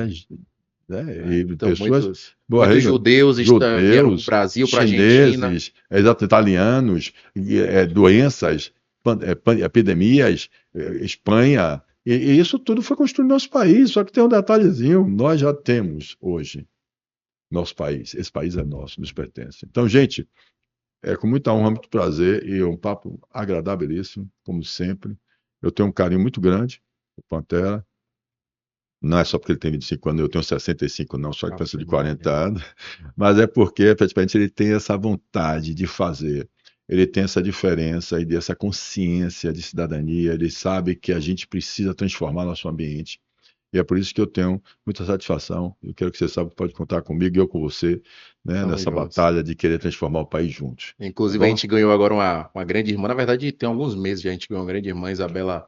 Né? Então, pessoas, muitos judeus vieram para o Brasil, para a Argentina. Exato, italianos, doenças, epidemias, Espanha, e isso tudo foi construído no nosso país. Só que tem um detalhezinho: nós já temos hoje nosso país, esse país é nosso, nos pertence. Então, gente, com muita honra, muito prazer e um papo agradabilíssimo, como sempre. Eu tenho um carinho muito grande por Pantera. Não é só porque ele tem 25 anos, eu tenho 65, não, só que penso de 40 anos, mas é porque, efetivamente, ele tem essa vontade de fazer, ele tem essa diferença e dessa consciência de cidadania, ele sabe que a gente precisa transformar nosso ambiente, e é por isso que eu tenho muita satisfação, eu quero que você saiba que pode contar comigo e eu com você, né, Tamo nessa juntos. batalha de querer transformar o país juntos. Inclusive, Tá a bom? gente ganhou agora uma grande irmã. Na verdade, tem alguns meses já a gente ganhou uma grande irmã. Isabela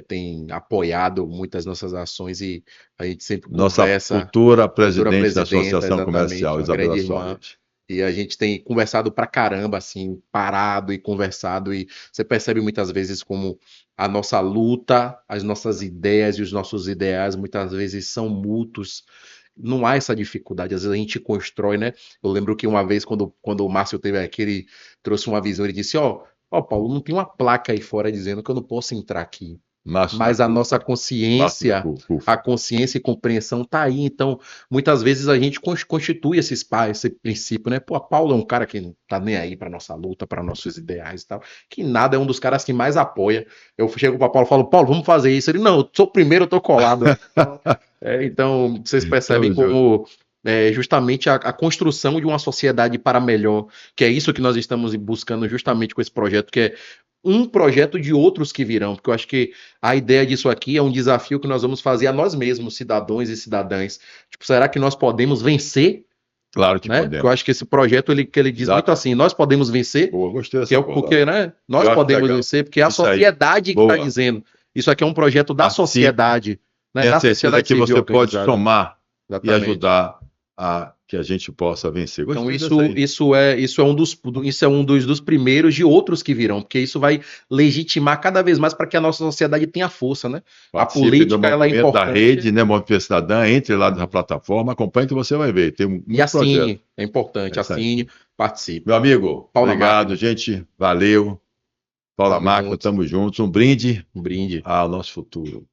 tem apoiado muitas nossas ações e a gente sempre Nossa conversa. futura Futura presidente da presidenta, Associação exatamente, Comercial, uma Isabela grande irmã. Soares. E a gente tem conversado pra caramba, assim, parado e conversado. E você percebe muitas vezes como a nossa luta, as nossas ideias e os nossos ideais muitas vezes são mútuos. Não há essa dificuldade, às vezes a gente constrói, né? Eu lembro que uma vez, quando o Márcio teve aqui, ele trouxe uma visão, ele disse, ó, Paulo, não tem uma placa aí fora dizendo que eu não posso entrar aqui. Márcio Mas da a nossa CUFA. Márcio da consciência, CUFA. a consciência e compreensão tá aí. Então, muitas vezes a gente constitui esse princípio, né? Pô, a Paulo é um cara que não tá nem aí pra nossa luta, para nossos ideais e tal. Que nada, é um dos caras que mais apoia. Eu chego pra Paulo e falo, Paulo, vamos fazer isso. Ele, não, eu sou o primeiro, eu tô colado. Então, vocês percebem Tamo junto. como justamente a construção de uma sociedade para melhor, que é isso que nós estamos buscando justamente com esse projeto, que é um projeto de outros que virão, porque eu acho que a ideia disso aqui é um desafio que nós vamos fazer a nós mesmos, cidadãos e cidadãs. Tipo, será que nós podemos vencer, Claro que né? Porque eu podemos. acho que esse projeto que ele diz muito Exato. assim, nós podemos vencer, Boa, gostei que é dessa palavra. porque, né? Nós Eu acho podemos legal. vencer, porque é a Isso aí. sociedade que está Boa. dizendo. Isso aqui é um projeto da Assim, sociedade, né? Tenha Da certeza sociedade que civil você pode organizada. somar e Exatamente. ajudar a que a gente possa vencer. Então Gostei dessa aí. isso é um dos primeiros de outros que virão, porque isso vai legitimar cada vez mais para que a nossa sociedade tenha força, né? A Participe do política ela é movimento da importante. rede, né, Movimento Cidadã, entre lá na plataforma, acompanhe que você vai ver. Tem E muito projeto. assine, é importante, É isso aí. assine, participe. Meu amigo, Paula obrigado, Máquina. gente. Valeu. Paula Tamo Máquina, juntos. tamo juntos. Um brinde Um brinde. ao nosso futuro,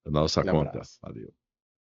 a nossa Aquele conta. abraço. Valeu.